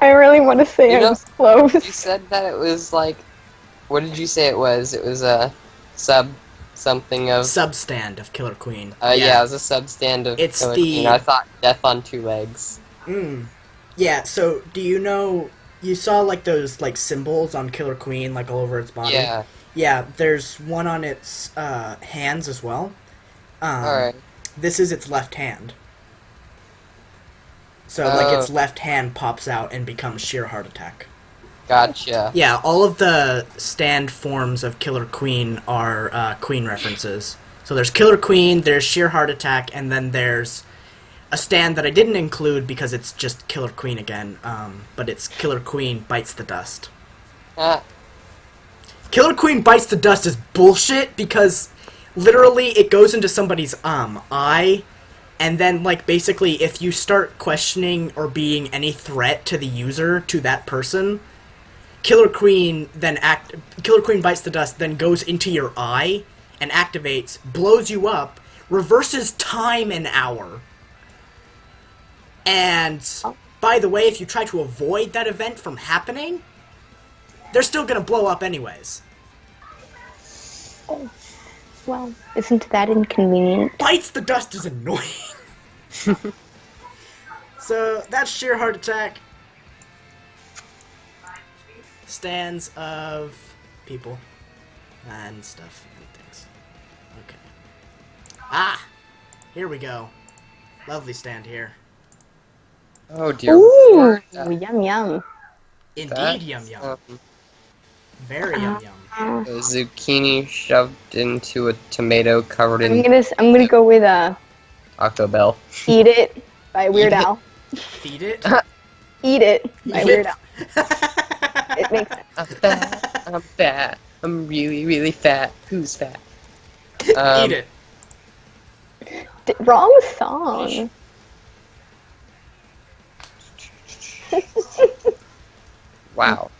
I really want to say You I know, was close. You said that it was like. What did you say it was? It was a something of. Substand of Killer Queen. Yeah, it was a substand of It's Killer the- Queen. I thought Death on Two Legs. Yeah, so do you know, you saw like those like symbols on Killer Queen like all over its body? Yeah. Yeah, there's one on its hands as well. Alright. This is its left hand. So like its left hand pops out and becomes Sheer Heart Attack. Gotcha. Yeah, all of the stand forms of Killer Queen are Queen references. So there's Killer Queen, there's Sheer Heart Attack, and then there's a stand that I didn't include because it's just Killer Queen again, but it's Killer Queen Bites the Dust. Killer Queen Bites the Dust is bullshit because literally it goes into somebody's eye, and then like basically if you start questioning or being any threat to the user, to that person, Killer Queen Bites the Dust then goes into your eye and activates, blows you up, reverses time an hour. And by the way, if you try to avoid that event from happening, they're still gonna blow up anyways. Oh, well, isn't that inconvenient? Bites the Dust is annoying. So that's Sheer Heart Attack. stands of people and stuff and things. Okay. Ah! Here we go. Lovely stand here. Oh dear. Ooh, yum yum. Indeed, yum yum. Very yum yum. A zucchini shoved into a tomato covered I'm in gonna go with Taco Bell. "Eat It" by Weird Eat It. Al. Feed it? "Eat It" by Eat Weird it. Al. It makes sense. I'm fat. I'm fat. I'm really, really fat. Who's fat? Eat it. Wrong song. Wow.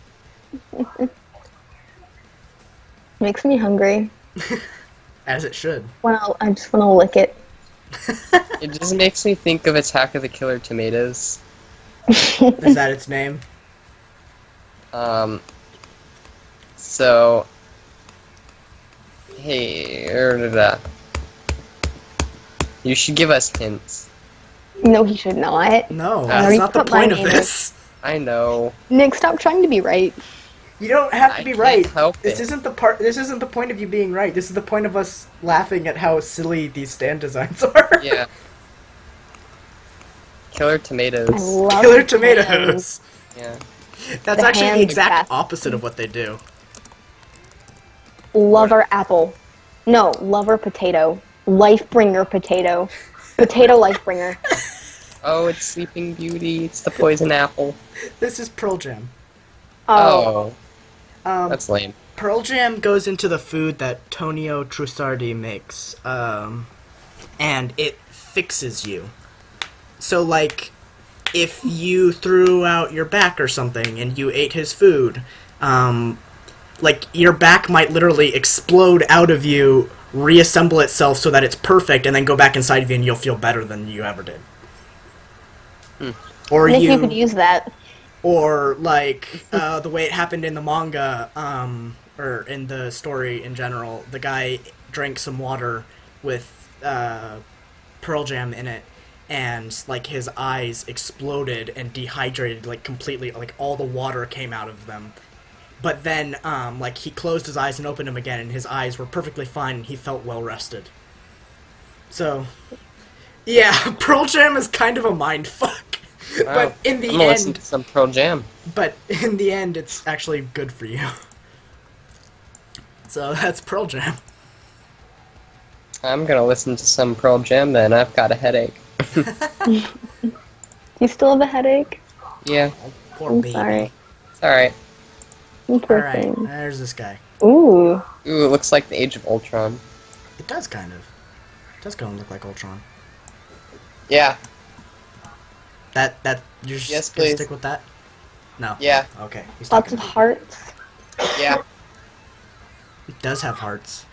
Makes me hungry. As it should. Well, I just want to lick it. It just makes me think of Attack of the Killer Tomatoes. Is that its name? So... Hey, you should give us hints. No, he should not. No, I that's already not the put my point of name in. this. I know. Nick, stop trying to be right. You don't have to I be can't right. help This it. isn't the part. This isn't the point of you being right. This is the point of us laughing at how silly these stand designs are. Yeah. Killer I Tomatoes. love Killer the tomatoes. Yeah. That's The actually the hands exact fast. opposite of what they do. Lover apple. No, lover potato. Life-bringer potato. Potato life-bringer. Oh, it's Sleeping Beauty. It's the poison apple. This is Pearl Jam. Oh. That's lame. Pearl Jam goes into the food that Tonio Trussardi makes, and it fixes you. So, like, if you threw out your back or something and you ate his food, like, your back might literally explode out of you, reassemble itself so that it's perfect, and then go back inside of you and you'll feel better than you ever did. Or Nick, you could use that. Or, like, the way it happened in the manga, or in the story in general, the guy drank some water with Pearl Jam in it, and, like, his eyes exploded and dehydrated, like, completely, like, all the water came out of them. But then, like, he closed his eyes and opened them again, and his eyes were perfectly fine, and he felt well-rested. So, yeah, Pearl Jam is kind of a mindfuck. Wow. But in the I'm gonna listen end... to some Pearl Jam. But in the end, it's actually good for you. So that's Pearl Jam. I'm gonna listen to some Pearl Jam then. I've got a headache. You still have a headache? Yeah. Poor I'm baby. sorry. It's alright. You poor Alright, thing. there's this guy. Ooh. Ooh, it looks like the Age of Ultron. It does kind of. It does kind of look like Ultron. Yeah. That you're just Yes, gonna please. stick with that? No. Yeah. Okay. He's Lots talking of to me. hearts. Yeah. It does have hearts.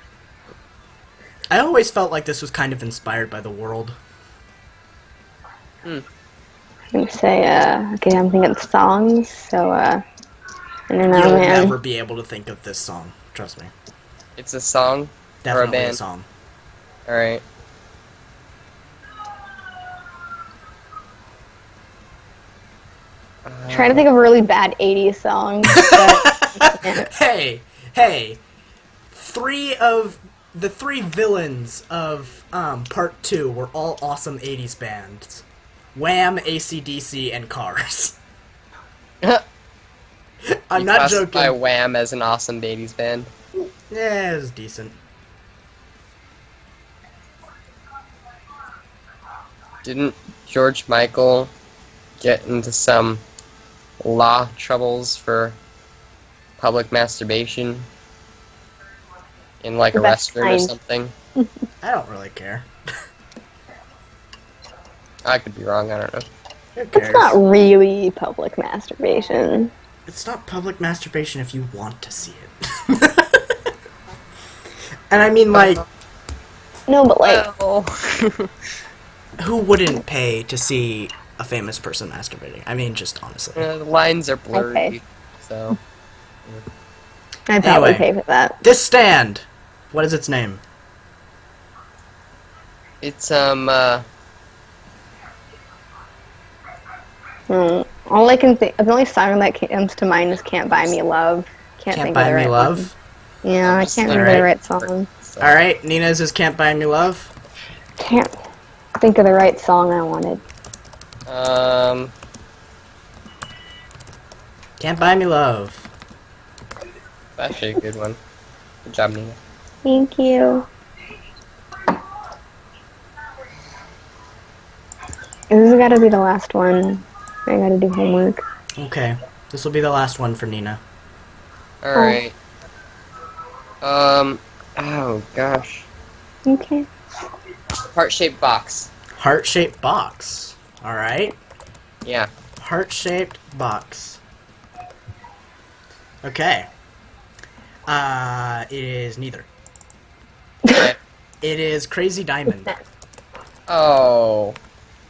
I always felt like this was kind of inspired by the world. I'm gonna say, okay, I'm thinking of songs, so, I don't know, You'll man. never be able to think of this song. Trust me. It's a song Definitely or a a band. song. Alright. Trying to think of a really bad 80s song. But Hey! The three villains of Part 2 were all awesome 80s bands. Wham, AC/DC, and Cars. I'm not Classify joking. Wham as an awesome 80s band. Yeah, it was decent. Didn't George Michael get into some law troubles for public masturbation in like a The best restroom or kind. something? I don't really care. I could be wrong, I don't know. Who it's cares? not really public masturbation. It's not public masturbation if you want to see it. And I mean, like, No, but like, Well, who wouldn't pay to see a famous person masturbating? I mean, just honestly. the lines are blurry, Okay. so... I'd probably Anyway. pay for that. This stand! What is its name? It's, All I can think, the only song that comes to mind is "Can't Buy Me Love." Can't think Buy of the Me right Love? one. Yeah, I can't Alright. remember the right song. Alright, Nina's is Can't Buy Me Love. Can't think of the right song I wanted. Can't Buy Me Love. That's actually a good one. Good job, Nina. Thank you. This has got to be the last one. I got to do homework. Okay, this will be the last one for Nina. Alright. Oh gosh. Okay. Heart-shaped box. Heart-shaped box. Alright. Yeah. Heart-shaped box. Okay. It is neither. Okay. It is Crazy Diamond. Oh.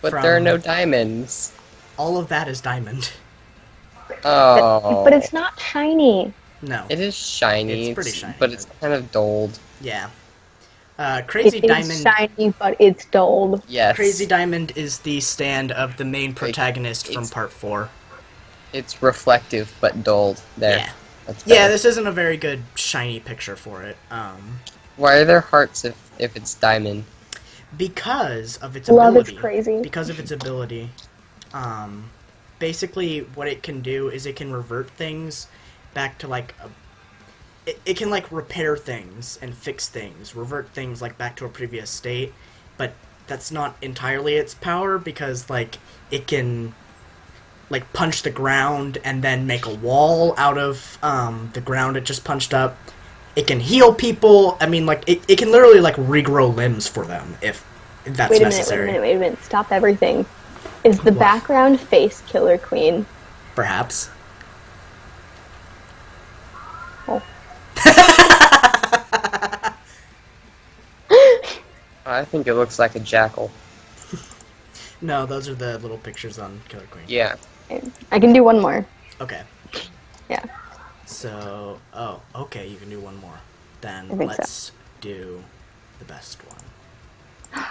But there are From- no diamonds. All of that is diamond. Oh. But it's not shiny. No. It is shiny. It's pretty shiny, But it's kind of dulled. Yeah. Crazy It is Diamond. shiny, but it's dulled. Yes. Crazy Diamond is the stand of the main protagonist from it's- part 4. It's reflective but dulled. There. Yeah. That's Yeah, better. this isn't a very good shiny picture for it. Why are there hearts if it's diamond? Because of its Love ability. is crazy. Because of its ability. Basically, what it can do is it can revert things back to like it can like repair things and fix things, revert things like back to a previous state, but that's not entirely its power because like it can like punch the ground and then make a wall out of the ground it just punched up. It can heal people. I mean, like it can literally like regrow limbs for them if that's Wait a necessary. minute, wait a minute. Stop everything. Is the What? background face Killer Queen? Perhaps. Oh. I think it looks like a jackal. No, those are the little pictures on Killer Queen. Yeah. I can do one more. Okay. Yeah. So, okay, you can do one more. Then I think so. let's do the best one.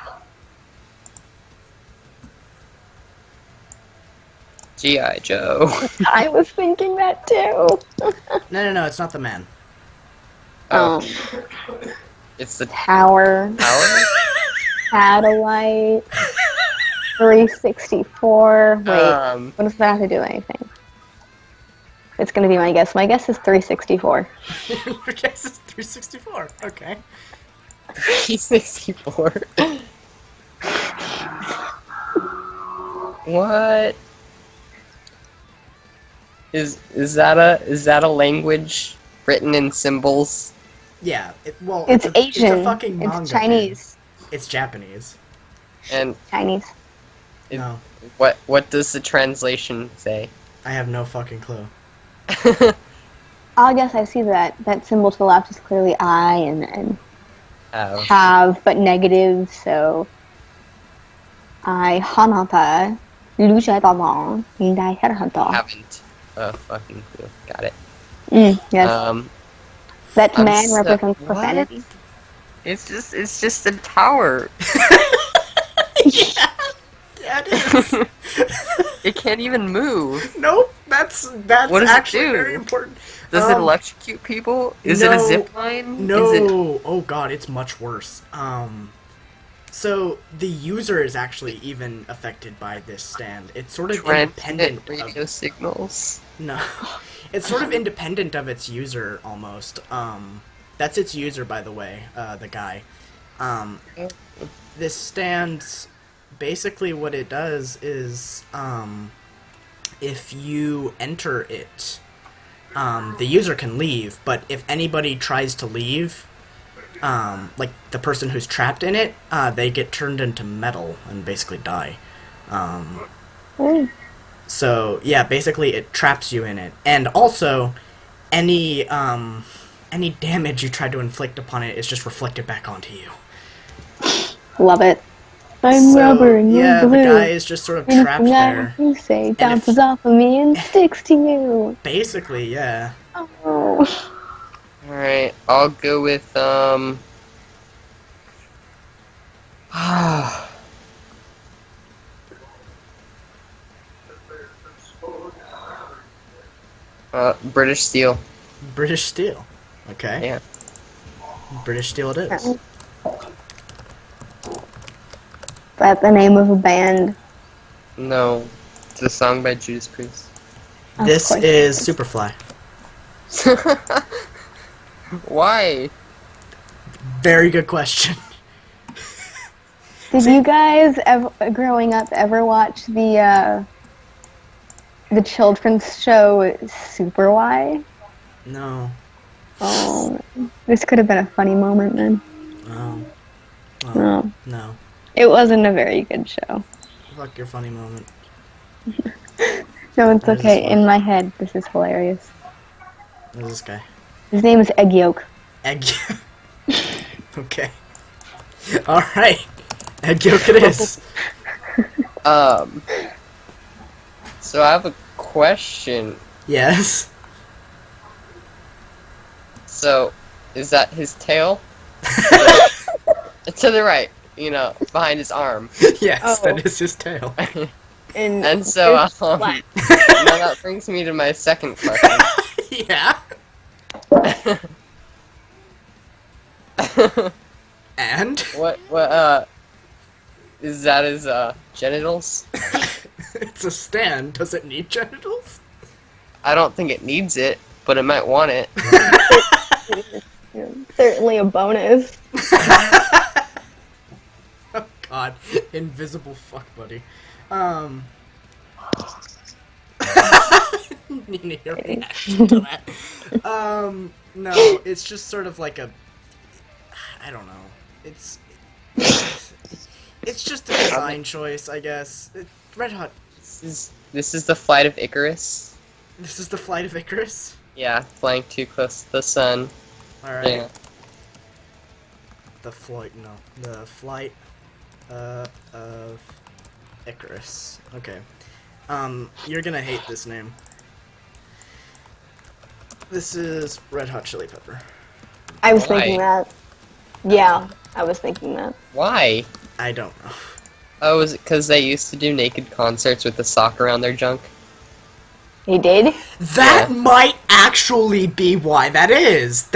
G.I. Joe. I was thinking that too. No, it's not the man. Oh. It's the Tower, tower? satellite, 364. Wait, what does that have to do with anything? It's gonna be my guess. My guess is 364. Your guess is 364. Okay. 364. What? Is that a language written in symbols? Yeah. It's Asian. It's a fucking manga. It's Chinese. Dude. It's Japanese. And Chinese. No, what does the translation say? I have no fucking clue. I guess I see that symbol to the left is clearly I and Oh. have, but negative. So I hanata luja dalong indai herhanto. Haven't a fucking clue. Got it. Yes, that I'm man so- represents what? profanity. It's just a tower. Yeah, it is. It can't even move. Nope. That's What does it actually do? very important. Does it electrocute people? Is it a no, zip line? No. Is it... Oh god, it's much worse. So the user is actually even affected by this stand. It's sort of independent transmit radio of, signals? No. It's sort of independent of its user almost. That's its user, by the way, the guy. This stands basically what it does is if you enter it, the user can leave, but if anybody tries to leave, like the person who's trapped in it, they get turned into metal and basically die. So yeah, basically it traps you in it, and also any damage you try to inflict upon it is just reflected back onto you. Love it. I'm So, rubber and yeah, you're glue. the guy is just sort of Anything trapped I there. You say if- bounces off of me and sticks to you. Basically, yeah. Oh. Alright, I'll go with, British Steel. British Steel. Okay. Yeah. British Steel it is. Is that the name of a band? No. It's a song by Judas Priest. This course. is Superfly. Why? Very good question. Did you guys, growing up, ever watch the children's show Super Y? No. Oh, this could have been a funny moment then. Oh. Well, No, no. it wasn't a very good show. Fuck your funny moment. No, it's Where's okay. this one? In my head, this is hilarious. Who's this guy? His name is Egg Yolk. Egg. Okay. Alright. Egg yolk it is. So I have a question. Yes. So, is that his tail? To the right, behind his arm. Yes, Oh. that is his tail. And so, it's flat. now that brings me to my second question. Yeah. And? What, is that his, genitals? It's a stand. Does it need genitals? I don't think it needs it, but it might want it. Certainly a bonus. Oh god. Invisible fuck buddy. Need your reaction to that. No, it's just sort of like a... I don't know. It's just a design choice, I guess. Red Hot. This is the flight of Icarus. This is the flight of Icarus? Yeah, flying too close to the sun. Alright. Yeah. The flight of Icarus. Okay. You're gonna hate this name. This is Red Hot Chili Pepper. I was Why? thinking that. Yeah, I was thinking that. Why? I don't know. Oh, is it because they used to do naked concerts with the sock around their junk? He did? That Yeah. might actually be why that is.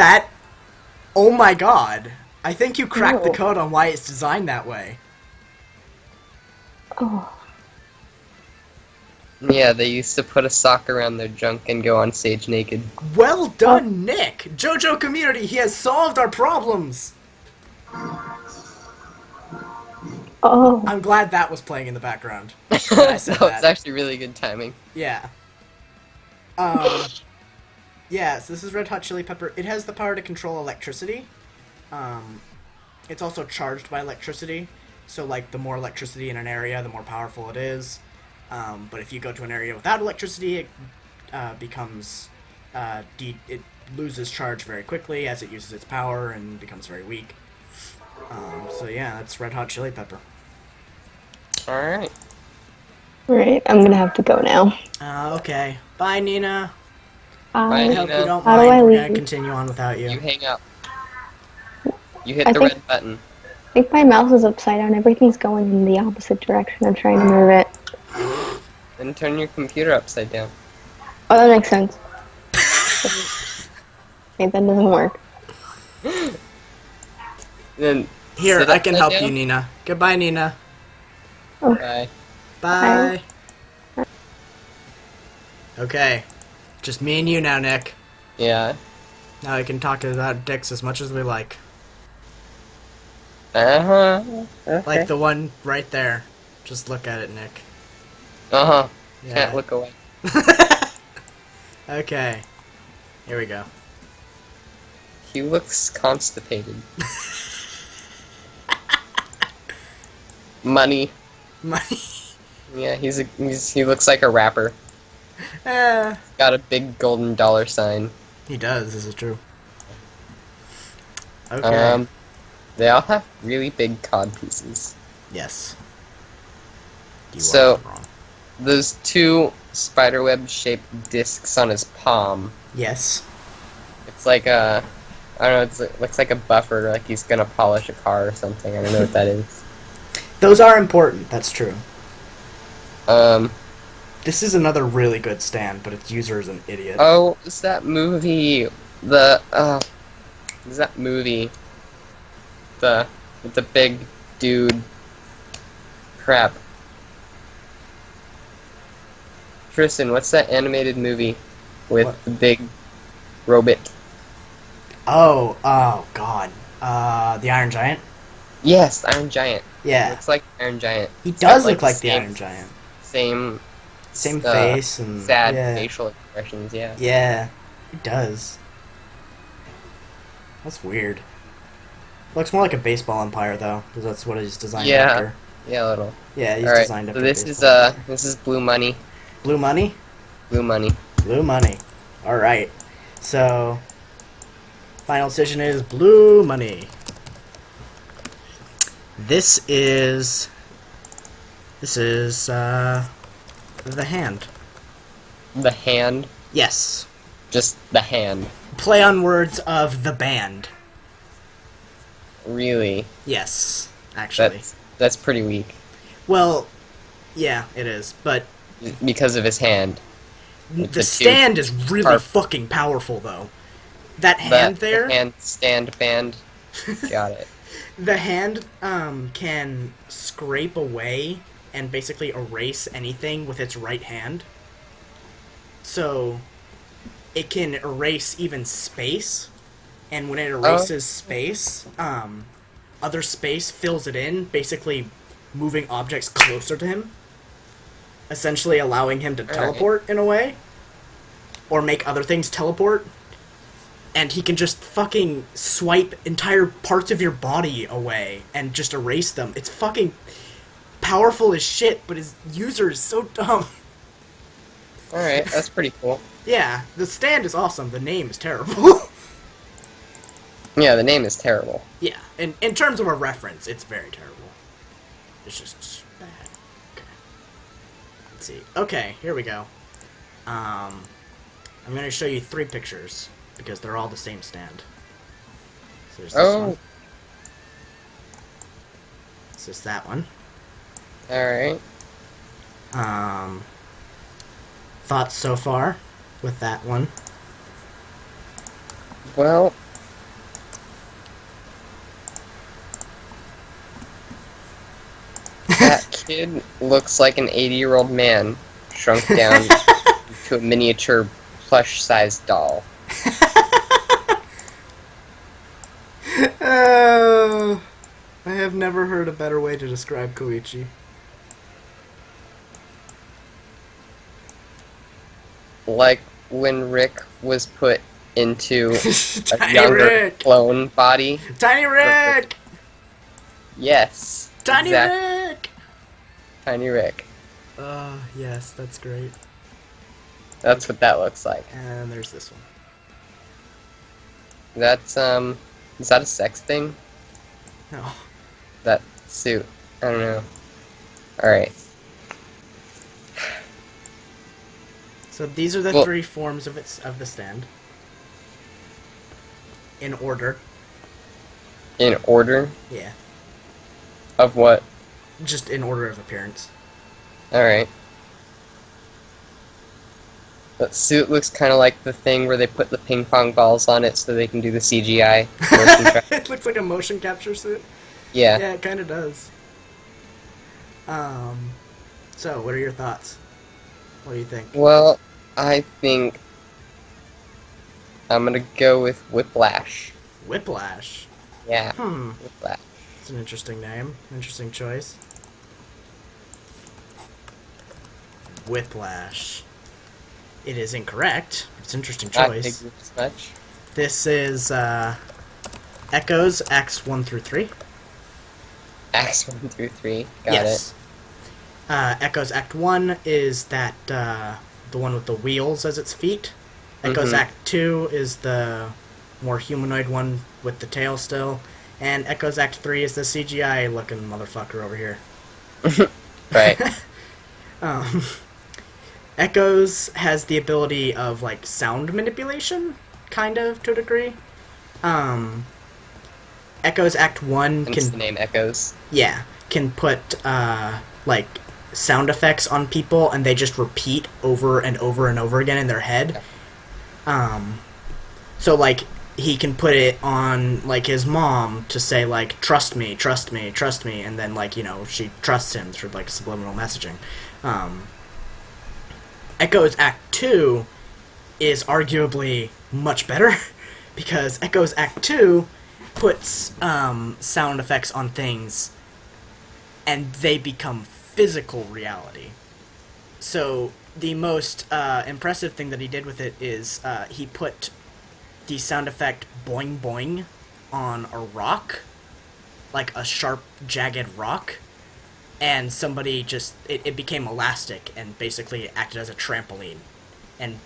Oh my god. I think you cracked the Oh. code on why it's designed that way. Oh. Yeah, they used to put a sock around their junk and go on stage naked. Well done, Nick! JoJo community, he has solved our problems! Oh. I'm glad that was playing in the background. when I said That was that. actually really good timing. Yeah. Yes, this is Red Hot Chili Pepper. It has the power to control electricity. It's also charged by electricity. So, like, the more electricity in an area, the more powerful it is. But if you go to an area without electricity, it it loses charge very quickly as it uses its power and becomes very weak. So yeah, that's Red Hot Chili Pepper. Alright. Right, I'm gonna have to go now. Okay. Bye, Nina. Bye, I Nina. hope you don't How do mind. I We're leave? gonna continue on without you. You hang up. You hit I the think- red button. I think my mouse is upside down. Everything's going in the opposite direction. I'm trying to move it. Then turn your computer upside down. Oh, that makes sense. Okay, that doesn't work. Then Here, sit I can upside help you, down. Nina. Goodbye, Nina. Bye. Bye. Okay. Just me and you now, Nick. Yeah. Now we can talk about dicks as much as we like. Uh-huh. Okay. Like the one right there. Just look at it, Nick. Uh-huh. Yeah. Can't look away. Okay. Here we go. He looks constipated. Money. Money. Yeah, he looks like a rapper. Eh. Got a big golden dollar sign. He does, is it true? Okay. They all have really big cod pieces. Yes. You So- are wrong. Those two spiderweb shaped discs on his palm. Yes. It's like a, I don't know, it looks like a buffer, like he's gonna polish a car or something. I don't know what that is. Those are important, that's true. This is another really good stand, but its user is an idiot. Oh, is that movie? Is that movie? With the big dude. Crap. Tristan, what's that animated movie with What? the big robot? Oh God. The Iron Giant? Yes, Iron Giant. Yeah. Looks like Iron Giant. He It's does got, look like the same- Iron Giant. Same Same face and sad yeah. facial expressions, yeah. Yeah, he does. That's weird. Looks more like a baseball umpire though, because that's what he's designed Yeah. after. Yeah, a little. Yeah, he's Alright, designed so after. this a is baseball umpire. this is Blue Money. Blue money. Blue Money. Blue money. All right. So, final decision is blue money. This is the hand. The hand. Yes. Just the hand. Play on words of the band. Really. Yes, actually. That's pretty weak. Well, yeah, it is, but Because of his hand. With the the stand is really are- fucking powerful though. That hand there, The hand stand band. Got it. the hand can scrape away and basically erase anything with its right hand. So it can erase even space, and when it erases space, other space fills it in, basically moving objects closer to him, essentially allowing him to teleport in a way, or make other things teleport. And he can just fucking swipe entire parts of your body away and just erase them. It's fucking powerful as shit, but his user is so dumb. Alright, that's pretty cool. Yeah, the stand is awesome. The name is terrible. Yeah, the name is terrible. Yeah, in terms of a reference, it's very terrible. It's just bad. Okay. Let's see. Okay, here we go. I'm going to show you 3 pictures, because they're all the same stand. So there's this one. This is that one. Alright. Thoughts so far with that one? Well, that kid looks like an 80-year-old man shrunk down to a miniature plush-sized doll. Oh, I have never heard a better way to describe Koichi. Like when Rick was put into a Tiny younger Rick! clone body. Tiny Rick! Yes. Tiny exact- Rick! Tiny Rick. Yes, that's great. That's what that looks like. And there's this one. That's, is that a sex thing? No. That suit. I don't know. Alright. So these are the Well- 3 forms of the stand. In order. In order Yeah. of what? Just in order of appearance. Alright. That suit looks kind of like the thing where they put the ping pong balls on it so they can do the CGI. motion tra- It looks like a motion capture suit. yeah. Yeah, it kind of does. So, what are your thoughts? What do you think? Well, I think I'm gonna go with Whiplash. Whiplash. Yeah, It's Whiplash. an interesting name. Interesting choice. Whiplash. It is incorrect. It's an interesting I choice. figured as much. This is Echoes Acts 1 through 3. Acts 1 through 3. Got Yes. Echoes Act 1 is that the one with the wheels as its feet. Echoes Mhm. Act 2 is the more humanoid one with the tail still. And Echoes Act 3 is the CGI looking motherfucker over here. it. Right. Echoes has the ability of like sound manipulation, kind of, to a degree. Echoes Act 1 Hence the can name Echoes. can put like sound effects on people, and they just repeat over and over and over again in their head. So, like, he can put it on, like, his mom to say, like, trust me, trust me, trust me, and then, like, you know, she trusts him through, like, subliminal messaging. Echo's Act 2 is arguably much better, because Echo's Act 2 puts sound effects on things, and they become physical reality. So the most impressive thing that he did with it is he put the sound effect boing boing on a rock, like a sharp, jagged rock, and somebody just, it became elastic and basically acted as a trampoline and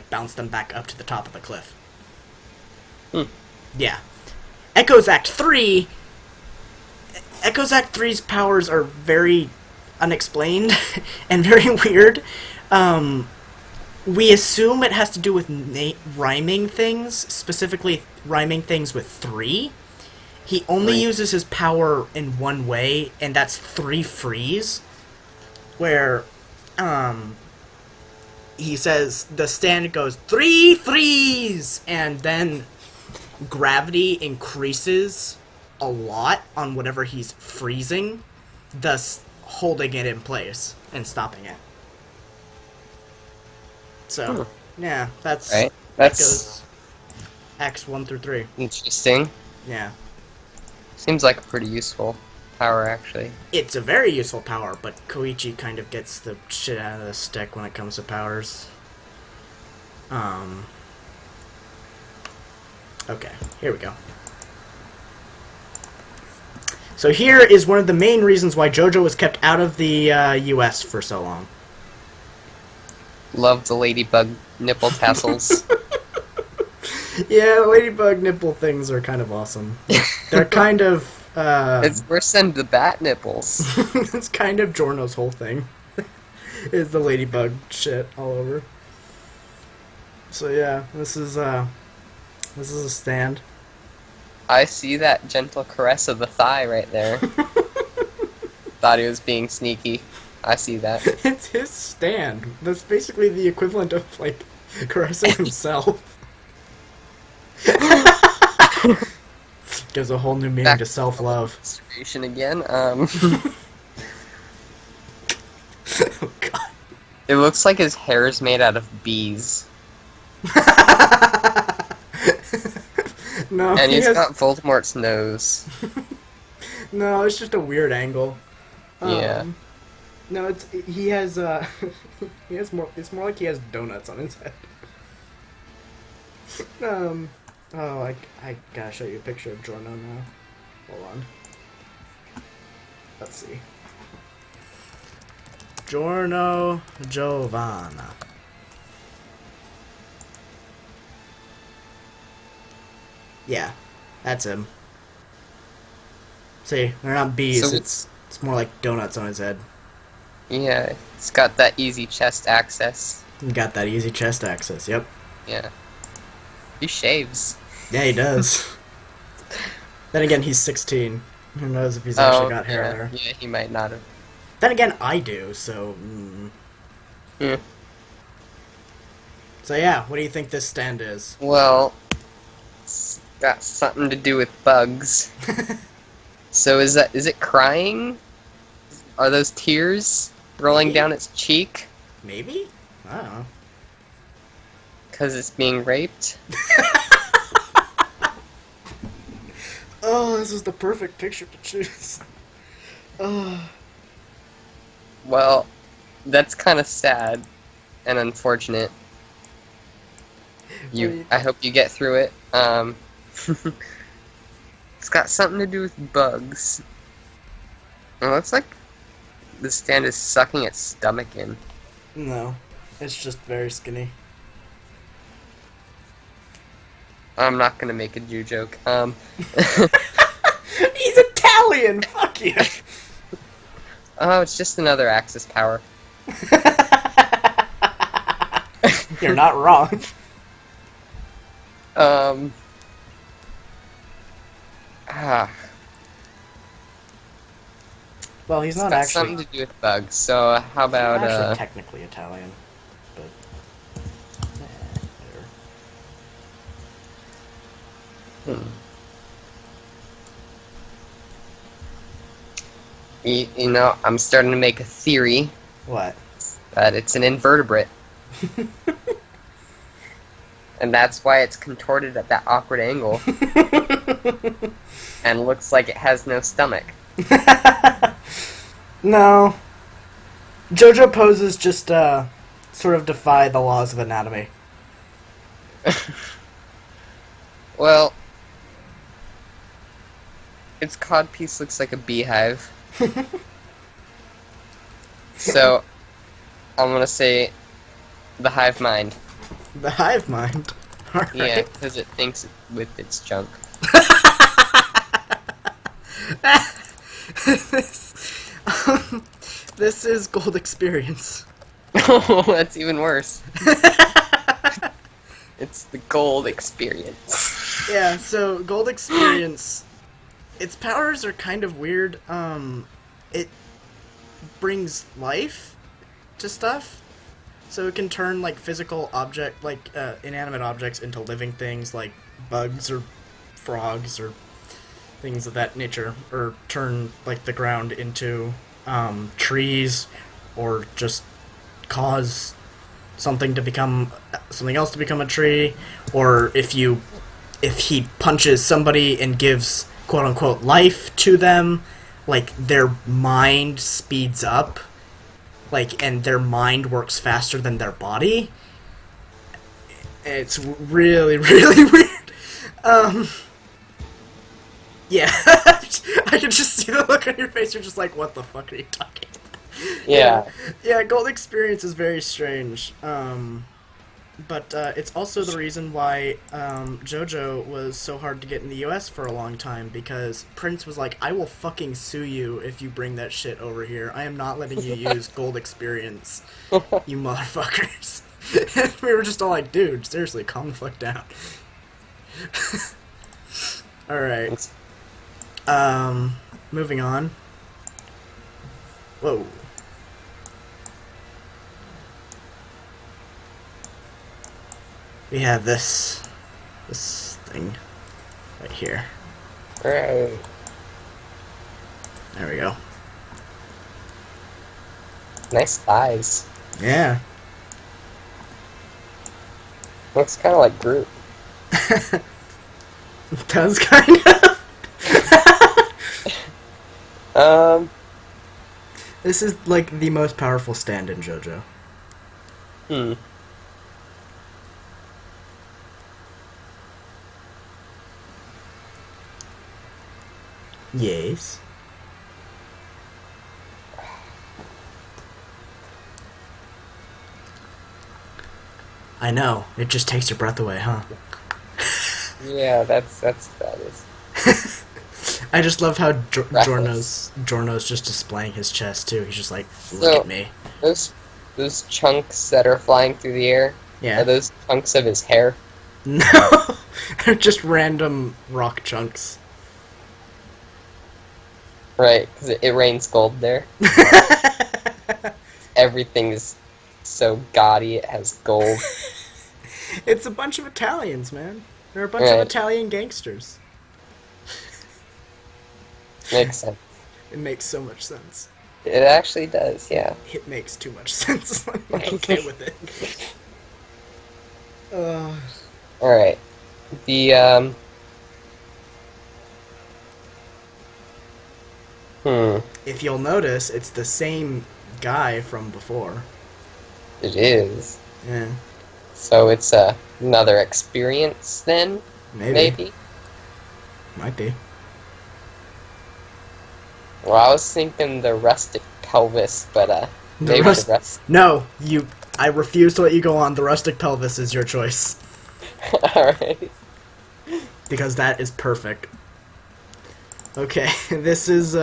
bounced them back up to the top of the cliff. Yeah. Echo's Act 3... Echo's Act 3's powers are very unexplained and very weird. We assume it has to do with rhyming things, specifically rhyming things with 3. He only uses his power in one way, and that's 3 freeze, where he says, the stand goes, 3 freeze, and then gravity increases a lot on whatever he's freezing, thus holding it in place and stopping it. So, yeah, that's Echo's Acts 1 through 3. Interesting. Yeah. Seems like a pretty useful power, actually. It's a very useful power, but Koichi kind of gets the shit out of the stick when it comes to powers. Okay, here we go. So here is one of the main reasons why JoJo was kept out of the US for so long. Love the ladybug nipple tassels. Yeah, the ladybug nipple things are kind of awesome. They're kind of... it's worse than the bat nipples. It's kind of Giorno's whole thing. Is the ladybug shit all over. So yeah, this is a stand. I see that gentle caress of the thigh right there. Thought he was being sneaky. I see that. It's his stand. That's basically the equivalent of, like, caressing himself. Gives a whole new meaning Back to self-love. Masturbation again. Oh, God. It looks like his hair is made out of bees. No, And he's got Voldemort's nose. No, it's just a weird angle. Yeah. No, he has he has more. It's more like he has donuts on his head. Oh, I gotta show you a picture of Giorno now. Hold on. Let's see. Giorno Giovanna. Yeah, that's him. See, they're not bees. So it's more like donuts on his head. Yeah, it's got that easy chest access. He got that easy chest access. Yep. Yeah. He shaves. Yeah, he does. Then again, he's 16. Who knows if he's actually got hair there. Yeah, he might not have. Then again, I do, so... Yeah. So yeah, what do you think this stand is? Well, it's got something to do with bugs. So is it crying? Are those tears rolling down its cheek? Maybe? I don't know. Because it's being raped? Oh, this is the perfect picture to choose. Oh. Well, that's kind of sad and unfortunate. I hope you get through it. It's got something to do with bugs. It looks like the stand is sucking its stomach in. No, it's just very skinny. I'm not gonna make a Jew joke. He's Italian! Fuck you! Oh, it's just another Axis power. You're not wrong. Well, he's It's not got actually, something to do with bugs. So how about actually technically Italian, but whatever. you know, I'm starting to make a theory What? that it's an invertebrate. And that's why it's contorted at that awkward angle. And looks like it has no stomach. No. JoJo poses just sort of defy the laws of anatomy. Well, its codpiece looks like a beehive. So, I'm gonna say the hive mind. The hive mind. Alright. Yeah, because it thinks with its junk. This is Gold Experience. Oh, that's even worse. It's the gold experience. Yeah, so Gold Experience, its powers are kind of weird. It brings life to stuff. So it can turn, like, physical object, like, inanimate objects into living things, like bugs or frogs or things of that nature. Or turn, like, the ground into, trees, or just cause something to become, something else to become a tree. Or if he punches somebody and gives, quote-unquote, life to them, like, their mind speeds up. Like, and their mind works faster than their body. It's really, really weird. Yeah. I can just see the look on your face. You're just like, what the fuck are you talking about? Yeah. Yeah, Gold Experience is very strange. But it's also the reason why JoJo was so hard to get in the US for a long time, because Prince was like, I will fucking sue you if you bring that shit over here. I am not letting you use Gold Experience, you motherfuckers. And we were just all like, dude, seriously, calm the fuck down. Alright. Moving on. Whoa. We have this thing right here. Right. There we go. Nice thighs. Yeah. Looks kind of like Groot. It does kind of. This is like the most powerful stand in JoJo. Hmm. Yes. I know. It just takes your breath away, huh? Yeah, that's that is. I just love how Jorno's just displaying his chest too. He's just like, look So- at me. Those chunks that are flying through the air, Yeah. are those chunks of his hair? No, they're just random rock chunks. Right, because it rains gold there. Everything is so gaudy, it has gold. It's a bunch of Italians, man. They're a bunch Right. of Italian gangsters. Makes sense. It makes so much sense. It actually does, yeah. It makes too much sense. I'm okay with it. Alright. The, If you'll notice, it's the same guy from before. It is. Yeah, So it's another experience then? maybe. Might be. Well, I was thinking the rustic pelvis, but maybe rust- the rest. No, I refuse to let you go on. The rustic pelvis is your choice. Alright. Because that is perfect. Okay, this is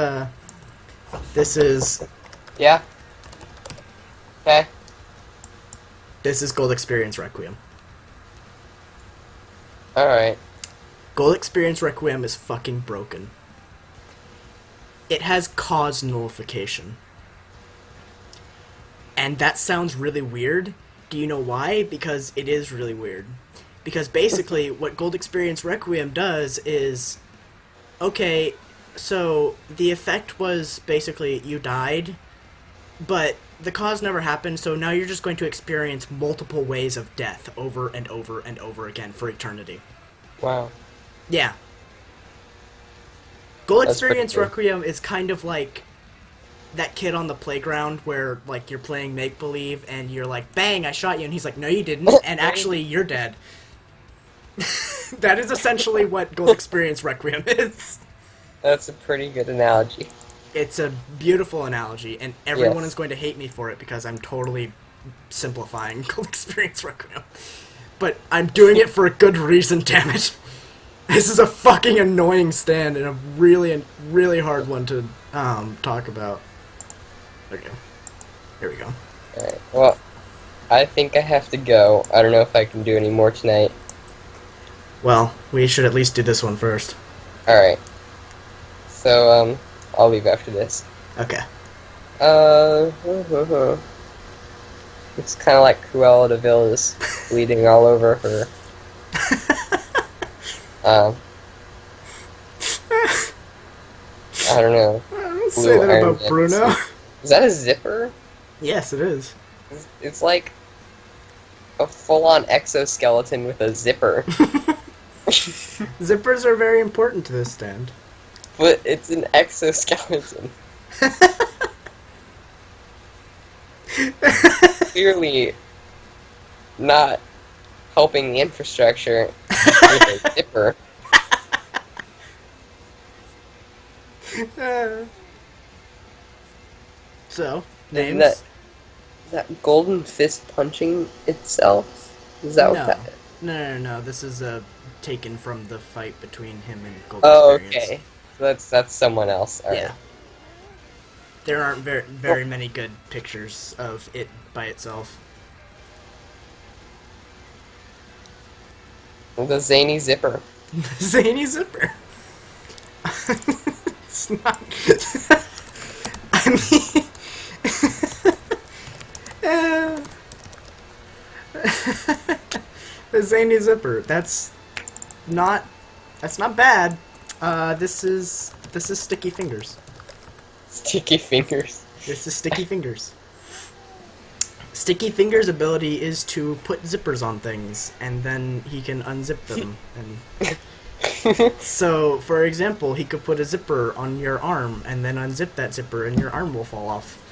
Yeah. Okay. Gold Experience Requiem. Alright. Gold Experience Requiem is fucking broken. it has cause nullification. And that sounds really weird. Do you know why? Because it is really weird. Because basically, what Gold Experience Requiem does is... Okay, so the effect was basically you died, but the cause never happened, so now you're just going to experience multiple ways of death over and over and over again for eternity. Wow. Yeah. Gold That's pretty Experience cool. Requiem is kind of like that kid on the playground where, like, you're playing make-believe and you're like, bang, I shot you, and he's like, no, you didn't, and actually, you're dead. That is essentially what Gold Experience Requiem is. That's a pretty good analogy. It's a beautiful analogy, and everyone Yes. is going to hate me for it because I'm totally simplifying Gold Experience Requiem. But I'm doing it for a good reason, damn it. This is a fucking annoying stand and a really, really hard one to talk about. Okay. Here we go. Alright, well, I think I have to go. I don't know if I can do any more tonight. Well, we should at least do this one first. Alright. So, I'll leave after this. Okay. It's kind of like Cruella de Vil is bleeding all over her. I don't know. Say that Iron about Man. Bruno. Is that a zipper? Yes, it is. It's like a full-on exoskeleton with a zipper. Zippers are very important to this stand. But it's an exoskeleton. Clearly not helping the infrastructure with a zipper. So, Isn't names? that Golden Fist punching itself? Is that No. what that is? No. This is taken from the fight between him and Gold Oh, Experience. okay. That's someone else. All right. Yeah. There aren't very many good pictures of it by itself. The zany zipper. Zany zipper. It's not. I mean. The zany zipper. That's not bad. This is Sticky Fingers. Sticky fingers. This is Sticky Fingers. Sticky Fingers' ability is to put zippers on things, and then he can unzip them. And so, for example, he could put a zipper on your arm, and then unzip that zipper, and your arm will fall off.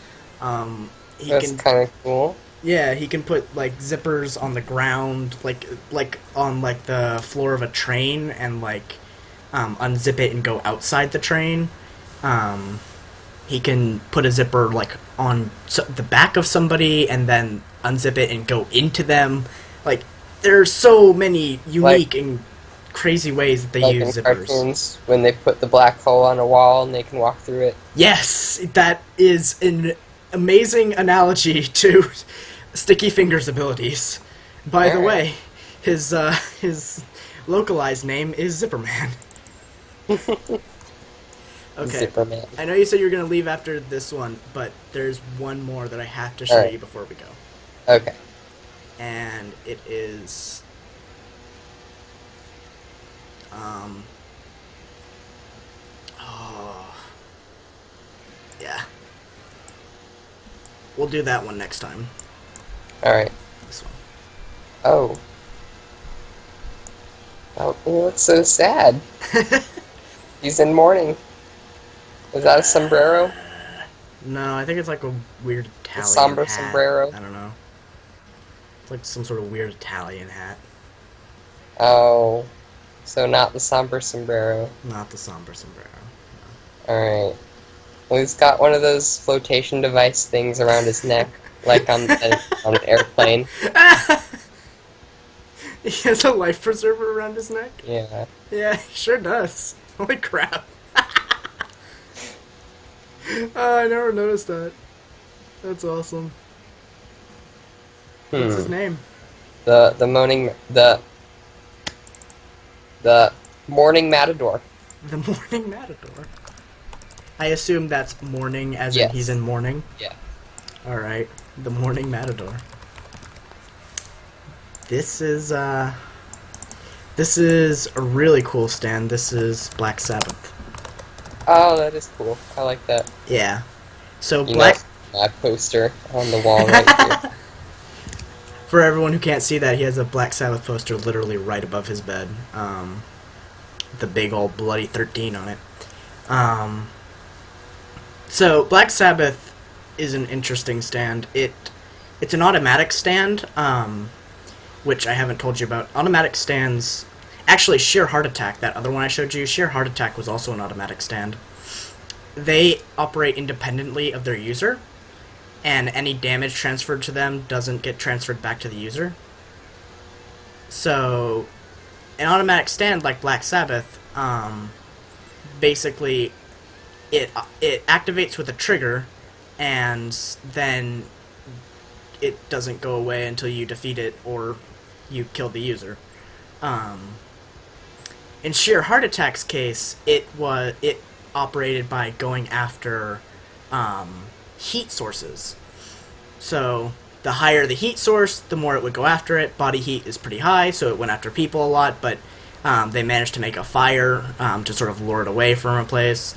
That's kind of cool. Yeah, he can put like zippers on the ground, like on like the floor of a train, and like unzip it and go outside the train. He can put a zipper like on the back of somebody and then unzip it and go into them. Like, there's so many unique and crazy ways that they Like use in zippers. cartoons, when they put the black hole on a wall and they can walk through it. Yes, that is an amazing analogy to Sticky Fingers' abilities. By the way, his localized name is Zipperman. Okay. Zipperman. I know you said you were going to leave after this one, but there's one more that I have to show Alright. you before we go. Okay. And it is... Oh... Yeah. We'll do that one next time. Alright. This one. Oh. Oh, he looks so sad. He's in mourning. Is that a sombrero? No, I think it's like a weird Italian somber hat. sombrero? I don't know. It's like some sort of weird Italian hat. Oh. So not the somber sombrero. Not the somber sombrero. Alright. Well, he's got one of those flotation device things around his neck, like on an airplane. He has a life preserver around his neck? Yeah. Yeah, he sure does. Holy crap. Oh, I never noticed that. That's awesome. What's his name? The morning matador. The Morning Matador. I assume that's mourning, as in Yes. he's in mourning. Yeah. All right, the mourning matador. This is a really cool stand. This is Black Sabbath. Oh, that is cool. I like that. Yeah. So You Black. know, that poster on the wall right here. For everyone who can't see that, he has a Black Sabbath poster literally right above his bed. The big old bloody 13 on it. So Black Sabbath is an interesting stand. It's an automatic stand, which I haven't told you about. Automatic stands, actually Sheer Heart Attack, that other one I showed you, Sheer Heart Attack was also an automatic stand. They operate independently of their user, and any damage transferred to them doesn't get transferred back to the user. So, an automatic stand like Black Sabbath, basically, it activates with a trigger, and then it doesn't go away until you defeat it or you kill the user. In Sheer Heart Attack's case, it operated by going after heat sources. So the higher the heat source, the more it would go after it. Body heat is pretty high, so it went after people a lot, but they managed to make a fire to sort of lure it away from a place.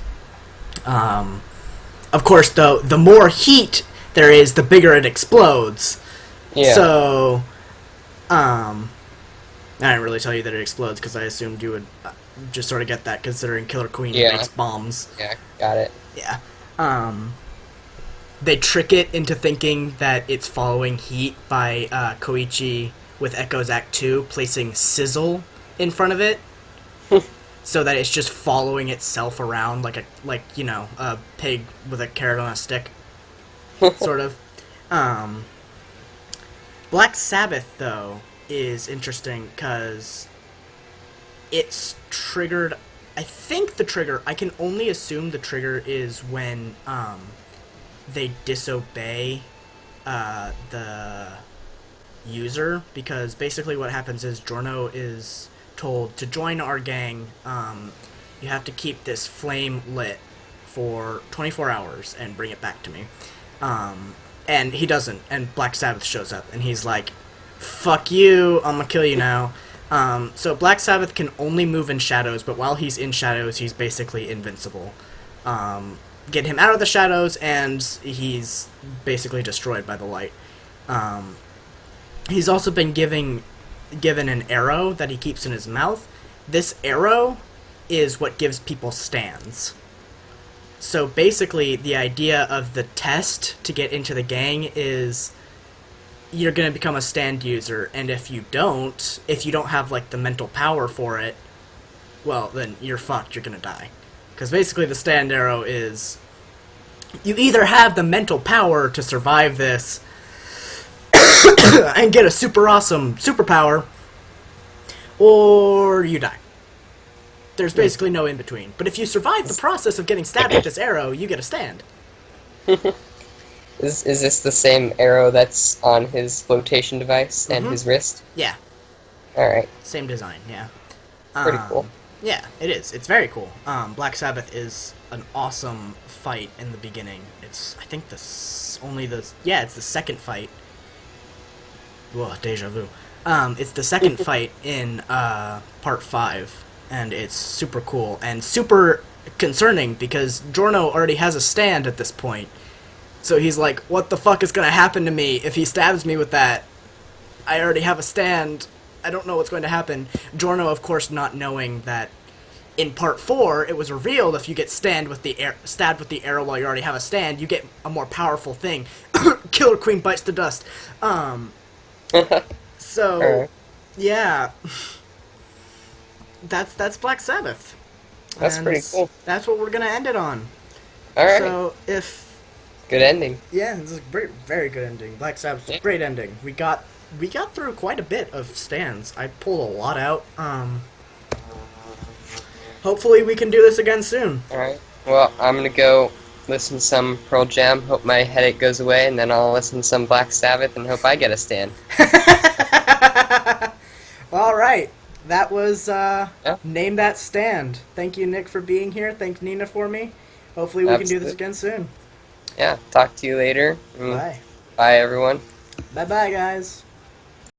Of course, though, the more heat there is, the bigger it explodes. Yeah. So, I didn't really tell you that it explodes because I assumed you would just sort of get that, considering Killer Queen makes bombs. Yeah, got it. Yeah. They trick it into thinking that it's following heat by Koichi with Echoes Act 2 placing sizzle in front of it, so that it's just following itself around like a pig with a carrot on a stick, sort of. Black Sabbath, though, is interesting because it's triggered. I think the trigger, I can only assume the trigger is when they disobey the user, because basically what happens is Giorno is told to join our gang. You have to keep this flame lit for 24 hours and bring it back to me. And he doesn't, and Black Sabbath shows up, and he's like, fuck you, I'm gonna kill you now. So Black Sabbath can only move in shadows, but while he's in shadows, he's basically invincible. Get him out of the shadows, and he's basically destroyed by the light. He's also been given an arrow that he keeps in his mouth. This arrow is what gives people stands. So basically, the idea of the test to get into the gang is you're going to become a stand user, and if you don't have like the mental power for it, well, then you're fucked, you're going to die. Because basically the stand arrow is, you either have the mental power to survive this and get a super awesome superpower, or you die. There's basically no in-between. But if you survive the process of getting stabbed with this arrow, you get a stand. Is this the same arrow that's on his flotation device and his wrist? Yeah. Alright. Same design, yeah. Pretty cool. Yeah, it is. It's very cool. Black Sabbath is an awesome fight in the beginning. It's, I think, it's the second fight. Whoa, deja vu. It's the second fight in part 5, and it's super cool and super concerning because Giorno already has a stand at this point. So he's like, what the fuck is gonna happen to me if he stabs me with that? I already have a stand. I don't know what's going to happen. Giorno, of course, not knowing that in part 4, it was revealed if you get stabbed with the arrow while you already have a stand, you get a more powerful thing. Killer Queen bites the dust. So, yeah. That's Black Sabbath. That's pretty cool. That's what we're gonna end it on. Alright. So, Good ending. Yeah, this is a very good ending. Black Sabbath's a great ending. We got through quite a bit of stands. I pulled a lot out. Hopefully we can do this again soon. Alright. Well, I'm gonna go listen to some Pearl Jam, hope my headache goes away, and then I'll listen to some Black Sabbath and hope I get a stand. Alright. That was Name That Stand. Thank you, Nick, for being here. Thank Nina for me. Hopefully we can do Absolutely. this again soon. Yeah, talk to you later. Bye. Bye, everyone. Bye-bye, guys.